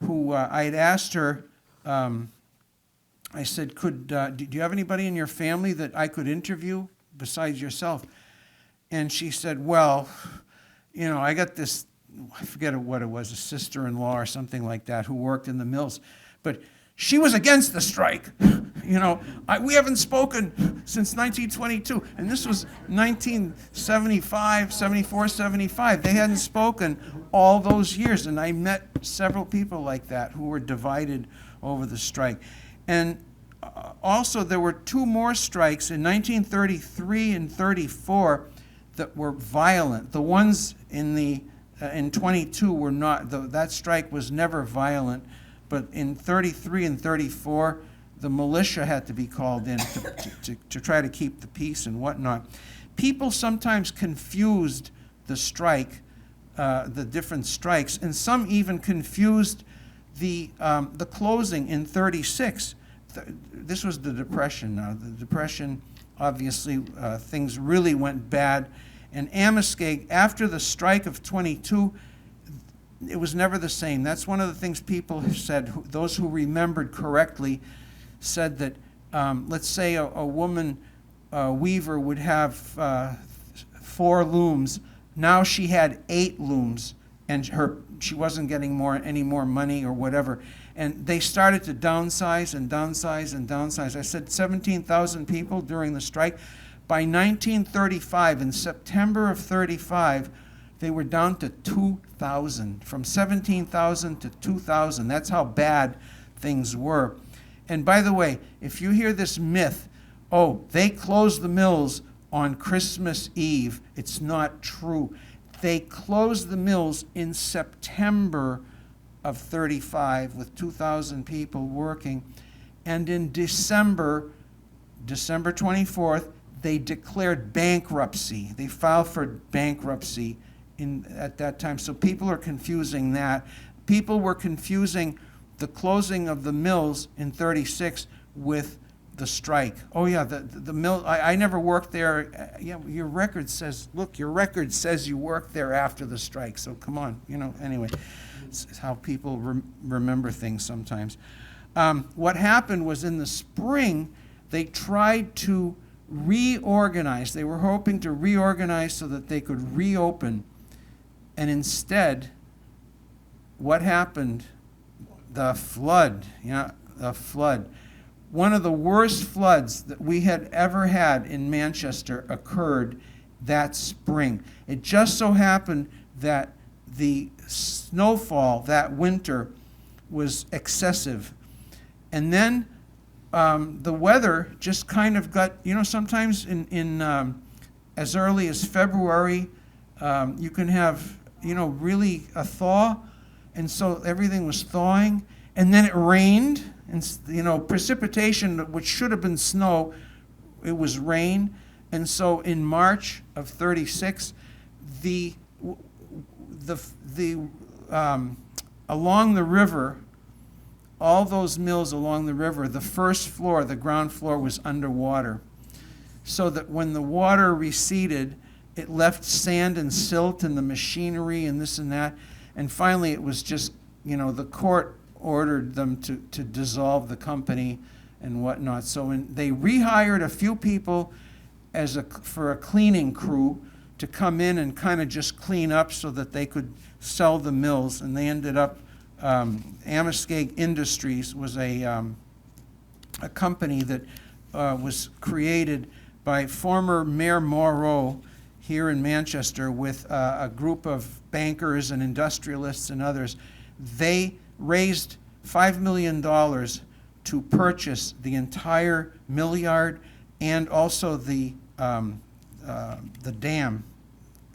Speaker 2: who I had asked her, I said, do you have anybody in your family that I could interview besides yourself? And she said, well, I got this, I forget what it was, a sister-in-law or something like that who worked in the mills. But she was against the strike. We haven't spoken since 1922. And this was 1975, 74, 75. They hadn't spoken all those years. And I met several people like that who were divided over the strike. And also, there were two more strikes in 1933 and 34 that were violent. The ones in 22 were not. That strike was never violent, but in 33 and 34, the militia had to be called in to try to keep the peace and whatnot. People sometimes confused the strike, the different strikes, and some even confused the closing in 36. This was the Depression now. The Depression, obviously, things really went bad. And Amoskeag, after the strike of 22, it was never the same. That's one of the things people have said, those who remembered correctly said that, let's say a woman weaver would have 4 looms. Now she had 8 looms, and she wasn't getting any more money or whatever. And they started to downsize and downsize and downsize. I said 17,000 people during the strike. By 1935, in September of 35, they were down to 2,000, from 17,000 to 2,000. That's how bad things were. And by the way, if you hear this myth, they closed the mills on Christmas Eve, it's not true. They closed the mills in September of 35 with 2,000 people working. And in December 24th, they declared bankruptcy. They filed for bankruptcy at that time. So people are confusing that. People were confusing the closing of the mills in 36 with the strike. Oh yeah, the mill, I never worked there. Yeah, your record says, look, your record says you worked there after the strike. So come on, anyway. It's how people remember things sometimes. What happened was in the spring, they tried to reorganize. They were hoping to reorganize so that they could reopen. And instead, what happened? The flood. The flood. One of the worst floods that we had ever had in Manchester occurred that spring. It just so happened that the snowfall that winter was excessive. And then the weather just kind of got, sometimes in as early as February, you can have, really a thaw. And so everything was thawing. And then it rained. and precipitation, which should have been snow, it was rain. And so in March of 36, along the river, all those mills along the river, the first floor, the ground floor, was underwater. So that when the water receded, it left sand and silt in the machinery and this and that. And finally, it was just, the court ordered them to dissolve the company and whatnot. So they rehired a few people for a cleaning crew to come in and kind of just clean up so that they could sell the mills. And they ended up, Amoskeag Industries was a company that was created by former Mayor Perreault here in Manchester with a group of bankers and industrialists and others. They raised $5 million to purchase the entire Millyard and also the dam.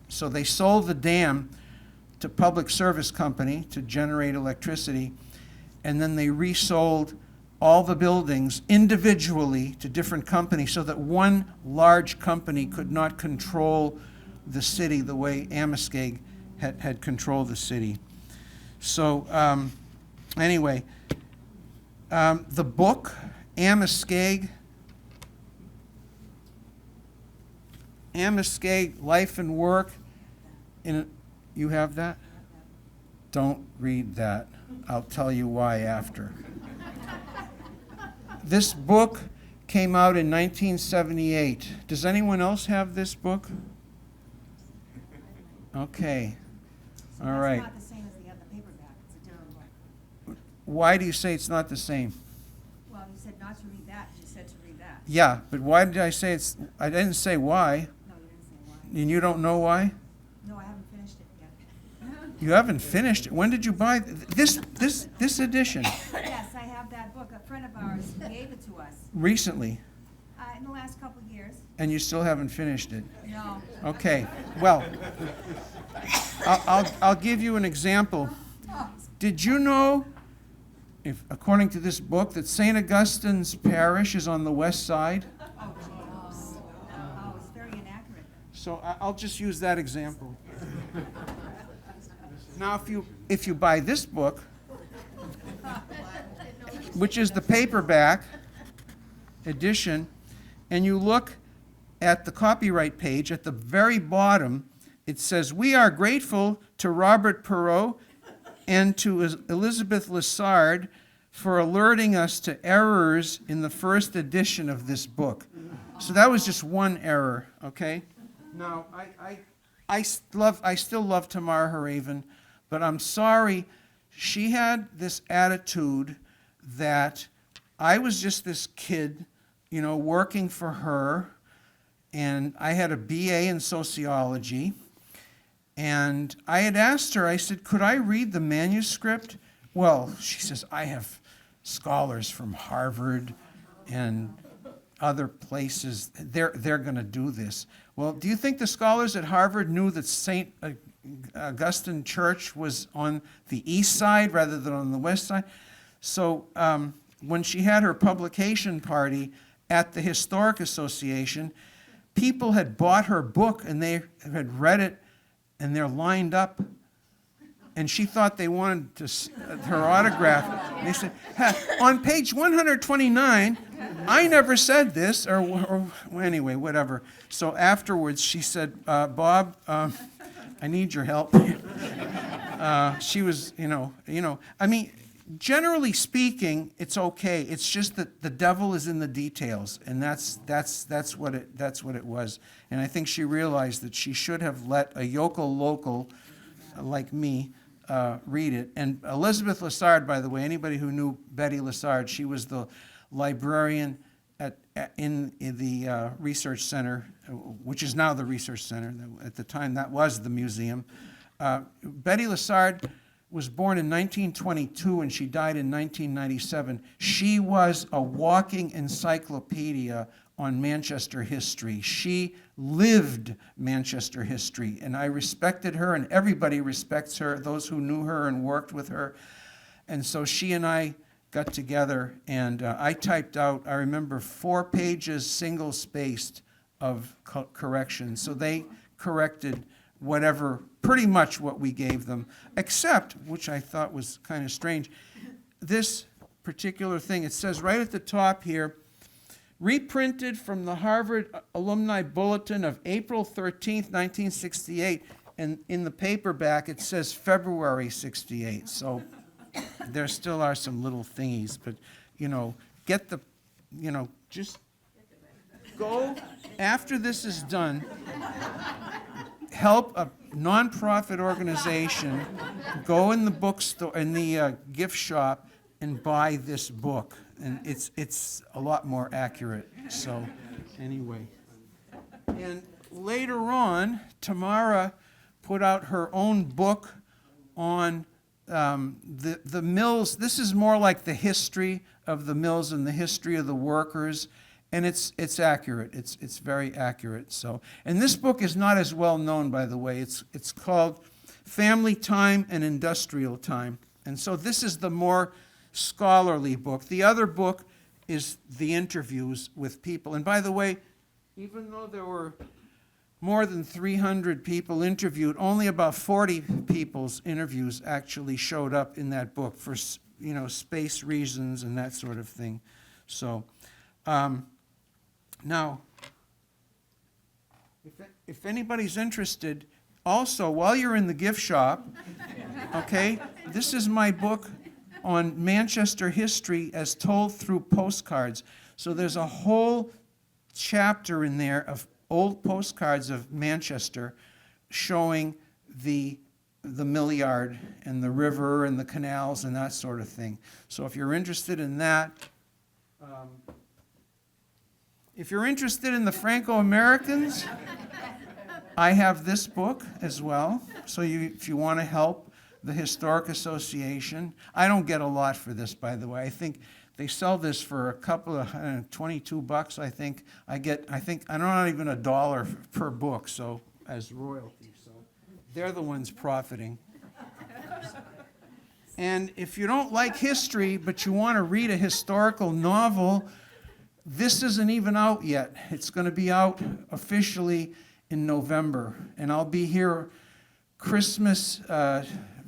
Speaker 2: So they sold the dam to Public Service Company to generate electricity, and then they resold all the buildings individually to different companies so that one large company could not control the city the way Amoskeag had controlled the city. So anyway, the book, Amoskeag, Life and Work, you have that? Don't read that. I'll tell you why after. This book came out in 1978. Does anyone else have this book? Okay. All right.
Speaker 3: It's not the same as the other paperback. It's a different book.
Speaker 2: Why do you say it's not the same?
Speaker 3: Well, you said not to read that. You said to read that.
Speaker 2: Yeah, but why did I say it's... I didn't say why.
Speaker 3: No, you didn't say why.
Speaker 2: And you don't know why?
Speaker 3: No, I haven't finished it yet.
Speaker 2: You haven't finished it. When did you buy this edition?
Speaker 3: Yes, I have that book. A friend of ours gave it to us
Speaker 2: Recently,
Speaker 3: in the last couple of years.
Speaker 2: and you still haven't finished it.
Speaker 3: No.
Speaker 2: Okay, well, I'll give you an example. Did you know, according to this book, that St. Augustine's Parish is on the west side?
Speaker 3: Oh, it's very inaccurate.
Speaker 2: So I'll just use that example. Now, if you buy this book, which is the paperback edition, and you look at the copyright page, at the very bottom, it says, "We are grateful to Robert Perreault and to Elizabeth Lessard for alerting us to errors in the first edition of this book." So that was just one error, okay? Now, I still love Tamara Hareven, but I'm sorry, she had this attitude that I was just this kid, working for her, and I had a BA in sociology, and I had asked her, I said, could I read the manuscript? Well, she says, I have scholars from Harvard and other places. They're going to do this. Well, do you think the scholars at Harvard knew that St. Augustine Church was on the east side rather than on the west side? So when she had her publication party at the Historic Association, people had bought her book and they had read it and they're lined up. And she thought they wanted her autograph. And they said, on page 129, I never said this, or anyway, whatever. So afterwards, she said, Bob, I need your help. She was, I mean, generally speaking, it's okay. It's just that the devil is in the details, and that's what it was. And I think she realized that she should have let a yokel local like me read it. And Elizabeth Lessard, by the way, anybody who knew Betty Lessard, she was the librarian in the research center, which is now the research center. At the time, that was the museum. Betty Lessard was born in 1922 and she died in 1997. She was a walking encyclopedia on Manchester history. She lived Manchester history, and I respected her, and everybody respects her, those who knew her and worked with her. And so she and I got together, and I typed out, I remember, 4 pages single-spaced of corrections. So they corrected whatever, pretty much what we gave them, except, which I thought was kind of strange, this particular thing. It says right at the top here, reprinted from the Harvard Alumni Bulletin of April 13th, 1968, and in the paperback it says February 68. So there still are some little thingies, but, get the, just go, after this is done, help a nonprofit organization, go in the bookstore, in the gift shop, and buy this book. And it's a lot more accurate. So, anyway. And later on, Tamara put out her own book on the mills. This is more like the history of the mills and the history of the workers. And it's accurate. It's very accurate. So, and this book is not as well known, by the way. It's called Family Time and Industrial Time. And so this is the more scholarly book. The other book is the interviews with people. And by the way, even though there were more than 300 people interviewed, only about 40 people's interviews actually showed up in that book for, space reasons and that sort of thing. So, now, if anybody's interested, also, while you're in the gift shop, okay, this is my book on Manchester history as told through postcards. So there's a whole chapter in there of old postcards of Manchester showing the Millyard and the river and the canals and that sort of thing. So if you're interested in that, if you're interested in the Franco-Americans, I have this book as well. So if you want to help the Historic Association, I don't get a lot for this, by the way. I think they sell this for a couple of $22. I think I don't know, even $1 per book. So as royalty, so they're the ones profiting. And if you don't like history, but you want to read a historical novel, this isn't even out yet. It's going to be out officially in November, and I'll be here Christmas for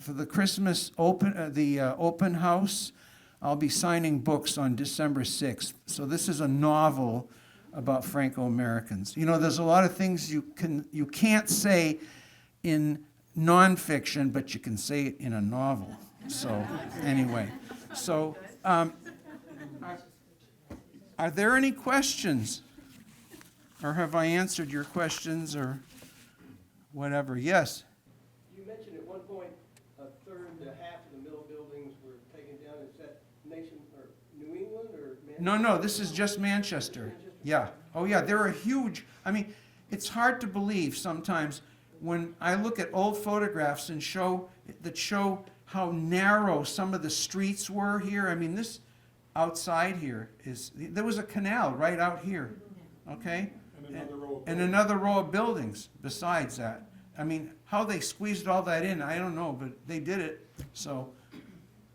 Speaker 2: the Christmas open house. I'll be signing books on December 6th. So this is a novel about Franco-Americans. There's a lot of things you can't say in nonfiction, but you can say it in a novel. So anyway, so are there any questions? Or have I answered your questions or whatever? Yes?
Speaker 4: You mentioned at one point a third to half of the mill buildings were taken down. Is that nation or New England or Manchester?
Speaker 2: No, this is just Manchester. Yeah. Oh, yeah, there are huge. It's hard to believe sometimes when I look at old photographs and show how narrow some of the streets were here. This outside here there was a canal right out here, okay? And another row of buildings besides that. How they squeezed all that in, I don't know, but they did it. So,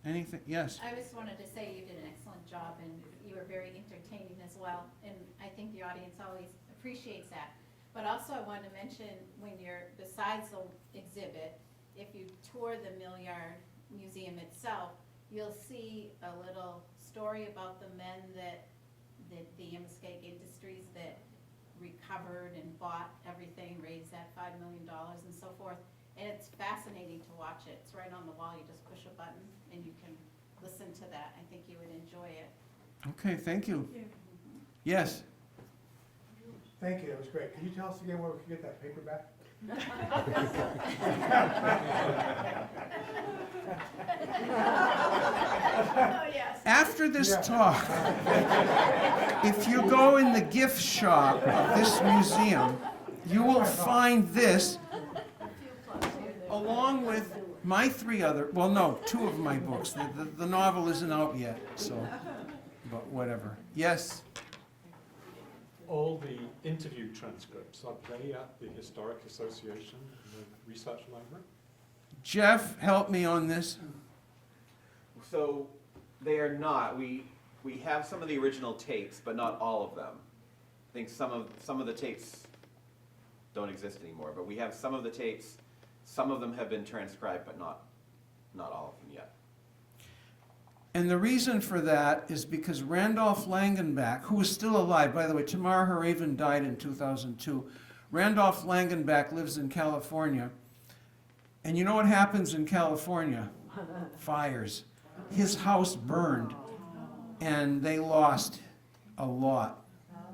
Speaker 2: anything? Yes?
Speaker 5: I just wanted to say you did an excellent job, and you were very entertaining as well, and I think the audience always appreciates that. But also I wanted to mention, when you're, besides the exhibit, if you tour the Millyard Museum itself, you'll see a little story about the men that the Amoskeag Industries that recovered and bought everything, raised that $5 million and so forth. And it's fascinating to watch it. It's right on the wall. You just push a button and you can listen to that. I think you would enjoy it.
Speaker 2: Okay, thank you. Yes?
Speaker 6: Thank you, that was great. Can you tell us again where we can get that paperback?
Speaker 2: After this talk, if you go in the gift shop of this museum, you will find this along with my two of my books. The novel isn't out yet, so, but whatever. Yes?
Speaker 7: All the interview transcripts, are they at the Historic Association, the Research Library?
Speaker 2: Jeff, help me on this.
Speaker 1: So They are not. We have some of the original tapes, but not all of them. I think some of the tapes don't exist anymore, but we have some of the tapes. Some of them have been transcribed, but not all of them yet.
Speaker 2: And the reason for that is because Randolph-Langenbach, who is still alive, by the way, Tamar Hareven died in 2002. Randolph-Langenbach lives in California. And you know what happens in California? Fires. His house burned, and they lost a lot.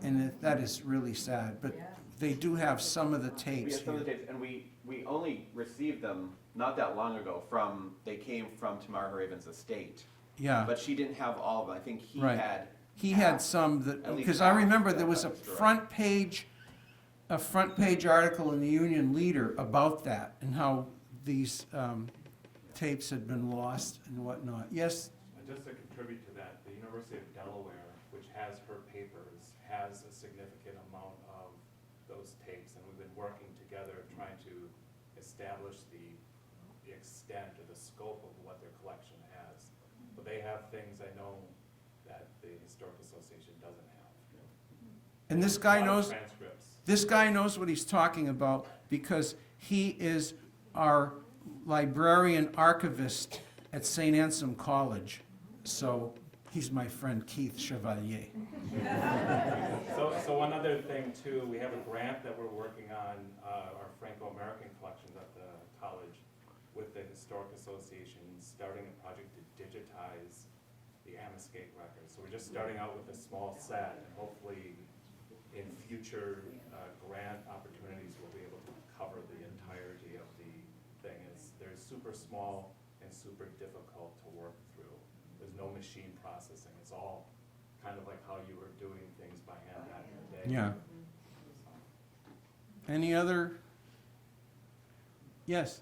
Speaker 2: And that is really sad. But they do have some of the
Speaker 1: We
Speaker 2: tapes
Speaker 1: have some of the
Speaker 2: here.
Speaker 1: tapes, and we only received them not that long ago they came from Tamar Hareven's estate.
Speaker 2: Yeah.
Speaker 1: But she didn't have all of them. I think he
Speaker 2: Right.
Speaker 1: had.
Speaker 2: He
Speaker 1: half.
Speaker 2: had some that,
Speaker 1: At least
Speaker 2: because I
Speaker 1: half
Speaker 2: remember
Speaker 1: that
Speaker 2: there was a
Speaker 1: was destroyed.
Speaker 2: front page article in the Union Leader about that and how these tapes had been lost and whatnot. Yes,
Speaker 8: Just to contribute to that, the University of Delaware, which has her papers, has a significant amount of those tapes, and we've been working together trying to establish the extent or the scope of what their collection has. But they have things I know that the Historic Association doesn't have.
Speaker 2: and this
Speaker 8: A
Speaker 2: guy
Speaker 8: lot of
Speaker 2: knows,
Speaker 8: transcripts.
Speaker 2: this guy knows what he's talking about because he is our librarian archivist at St. Anselm College. So he's my friend Keith Chevalier.
Speaker 8: So one other thing too, we have a grant that we're working on, our Franco-American collections at the college with the Historic Association, starting a project to digitize the Amoskeag records. So we're just starting out with a small set, and hopefully in future grant opportunities, we'll be able to cover the entirety of the thing. They're super small and super difficult to work through. There's no machine processing. It's all kind of like how you were doing things by hand back in the day.
Speaker 2: Yeah. Any other? Yes.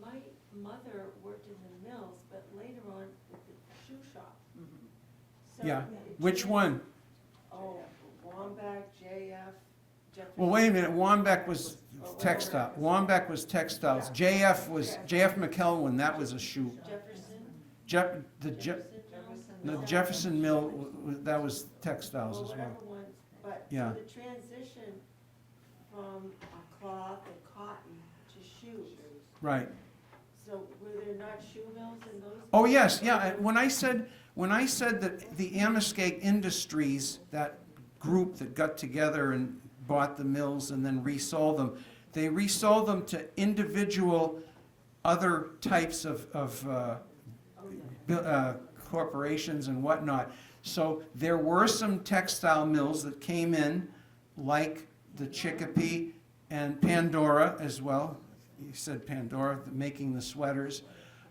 Speaker 9: My mother worked in the mills, but later on at the shoe shop. So
Speaker 2: Yeah.
Speaker 9: it
Speaker 2: Which
Speaker 9: changed-
Speaker 2: one?
Speaker 9: Oh, Wambach, JF, Jefferson.
Speaker 2: Well, wait a minute, Wambach was textile, Wambach was textiles, JF McKelwin, that was a shoe.
Speaker 9: Jefferson?
Speaker 2: The Jefferson Mill, that was textiles as
Speaker 9: Whatever
Speaker 2: well.
Speaker 9: ones, but
Speaker 2: Yeah.
Speaker 9: so the transition from cloth and cotton to shoes.
Speaker 2: Right.
Speaker 9: So were there not shoe mills in those?
Speaker 2: Oh, yes, yeah, and when I said that the Amoskeag Industries, that group that got together and bought the mills and then resold them, they resold them to individual other types of corporations and whatnot. So there were some textile mills that came in, like the Chicopee and Pandora as well. You said Pandora, making the sweaters,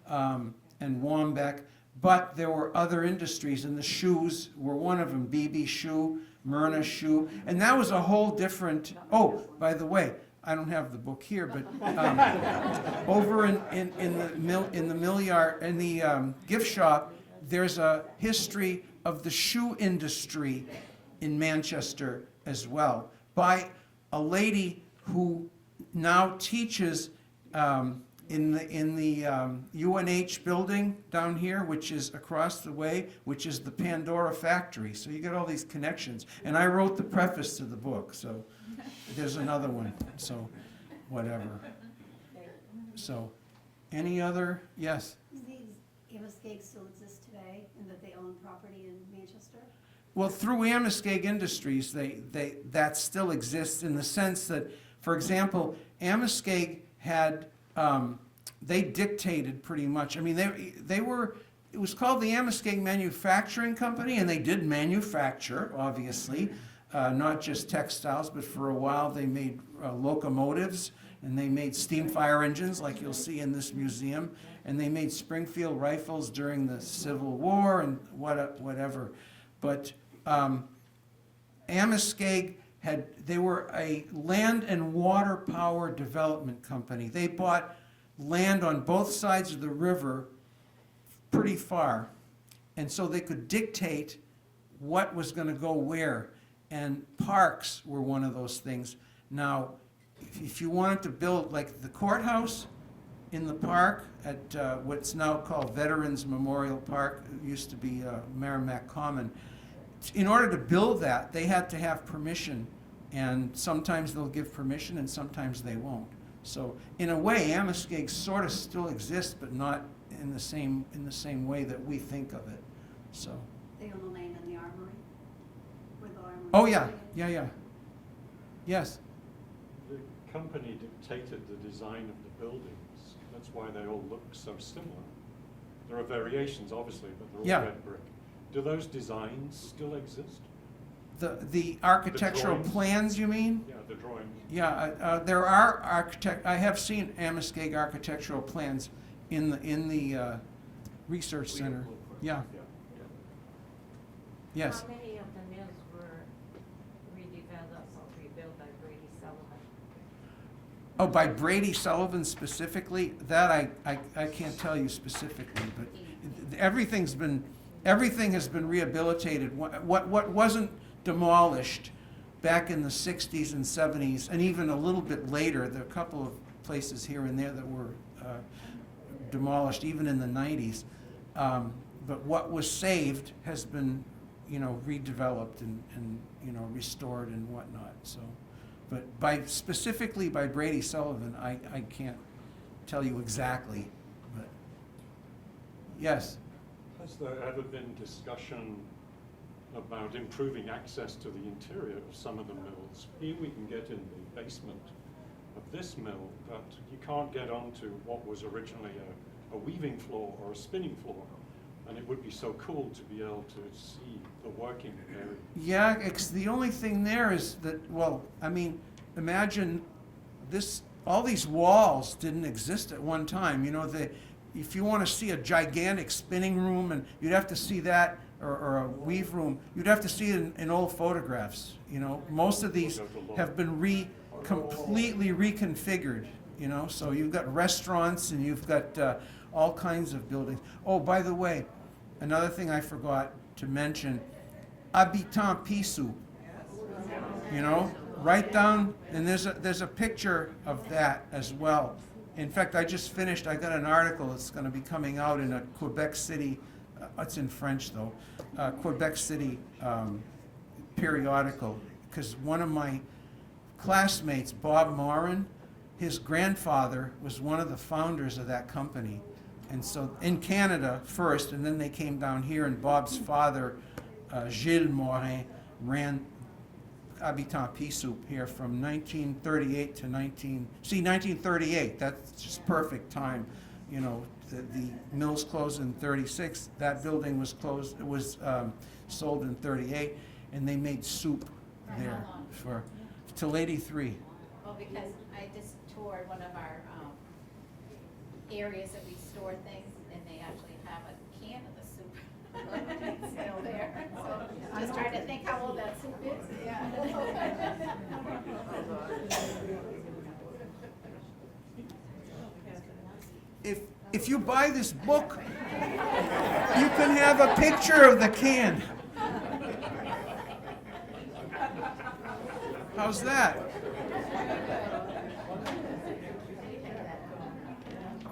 Speaker 2: and Wambach. But there were other industries, and the shoes were one of them. BB Shoe, Myrna Shoe, and that was a whole different. Oh, by the way, I don't have the book here, but over in the Millyard, in the gift shop, there's a history of the shoe industry in Manchester as well by a lady who now teaches in the UNH building down here, which is across the way, which is the Pandora factory. So you get all these connections. And I wrote the preface to the book, so there's another one. So whatever. So any other? Yes.
Speaker 3: These Amoskeag still exist today, and that they own property in Manchester?
Speaker 2: Well, through Amoskeag Industries, that still exists in the sense that, for example, Amoskeag had, they dictated pretty much. I mean, they were, it was called the Amoskeag Manufacturing Company, and they did manufacture, obviously, not just textiles, but for a while they made locomotives, and they made steam fire engines, like you'll see in this museum, and they made Springfield rifles during the Civil War and whatever. But Amoskeag they were a land and water power development company. They bought land on both sides of the river pretty far, and so they could dictate what was going to go where, and parks were one of those things. Now, if you wanted to build, like the courthouse in the park at what's now called Veterans Memorial Park. It used to be Merrimack Common. In order to build that, they had to have permission, and sometimes they'll give permission and sometimes they won't. So in a way, Amoskeag sort of still exists, but not in the same way that we think of it. So.
Speaker 3: They own the land in the armory? Where the armory
Speaker 2: Oh
Speaker 3: is
Speaker 2: yeah,
Speaker 3: located?
Speaker 2: yeah. Yes.
Speaker 7: The company dictated the design of the buildings. That's why they all look so similar. There are variations, obviously, but they're all
Speaker 2: Yeah.
Speaker 7: red brick. Do those designs still exist?
Speaker 2: The architectural
Speaker 7: drawings.
Speaker 2: plans, you mean?
Speaker 7: Yeah, the drawings.
Speaker 2: Yeah, there are I have seen Amoskeag architectural plans in the research center. Yeah, yes.
Speaker 9: How many of the mills were redeveloped or rebuilt by Brady Sullivan?
Speaker 2: Oh, by Brady Sullivan specifically, that I can't tell you specifically, but everything has been rehabilitated. What wasn't demolished back in the 60s and 70s, and even a little bit later, there are a couple of places here and there that were demolished, even in the 90s. But what was saved has been, redeveloped and restored and whatnot. So, but specifically by Brady Sullivan, I can't tell you exactly. But yes.
Speaker 7: Has there ever been discussion about improving access to the interior of some of the mills? Here we can get in the basement of this mill, but you can't get onto what was originally a weaving floor or a spinning floor. And it would be so cool to be able to see the working area.
Speaker 2: Yeah, the only thing there is that, imagine all these walls didn't exist at one time. If you want to see a gigantic spinning room, and you'd have to see that, or a weave room, you'd have to see it in old photographs. Most of these have been completely reconfigured. So you've got restaurants and you've got all kinds of buildings. Oh, by the way, another thing I forgot to mention, habitant Pisu. Right down, and there's a picture of that as well. In fact, I just finished, I got an article that's going to be coming out in a Quebec City, it's in French though, Quebec City periodical, because one of my classmates, Bob Morin, his grandfather was one of the founders of that company. And so in Canada first, and then they came down here, and Bob's father, Gilles Morin, ran Habitant Pisu here from 1938 to 1938, that's just perfect time. The mills closed in 36, that building was closed, it was sold in 38, and they made soup there till 83.
Speaker 5: Well, because I just toured one of our areas that we store things, and they actually have a can of the soup still there. So just trying to think how old that soup is. Yeah.
Speaker 2: If you buy this book, you can have a picture of the can. How's that?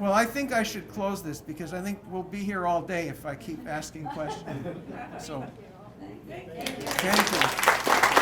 Speaker 2: Well, I think I should close this because I think we'll be here all day if I keep asking questions. So, thank you.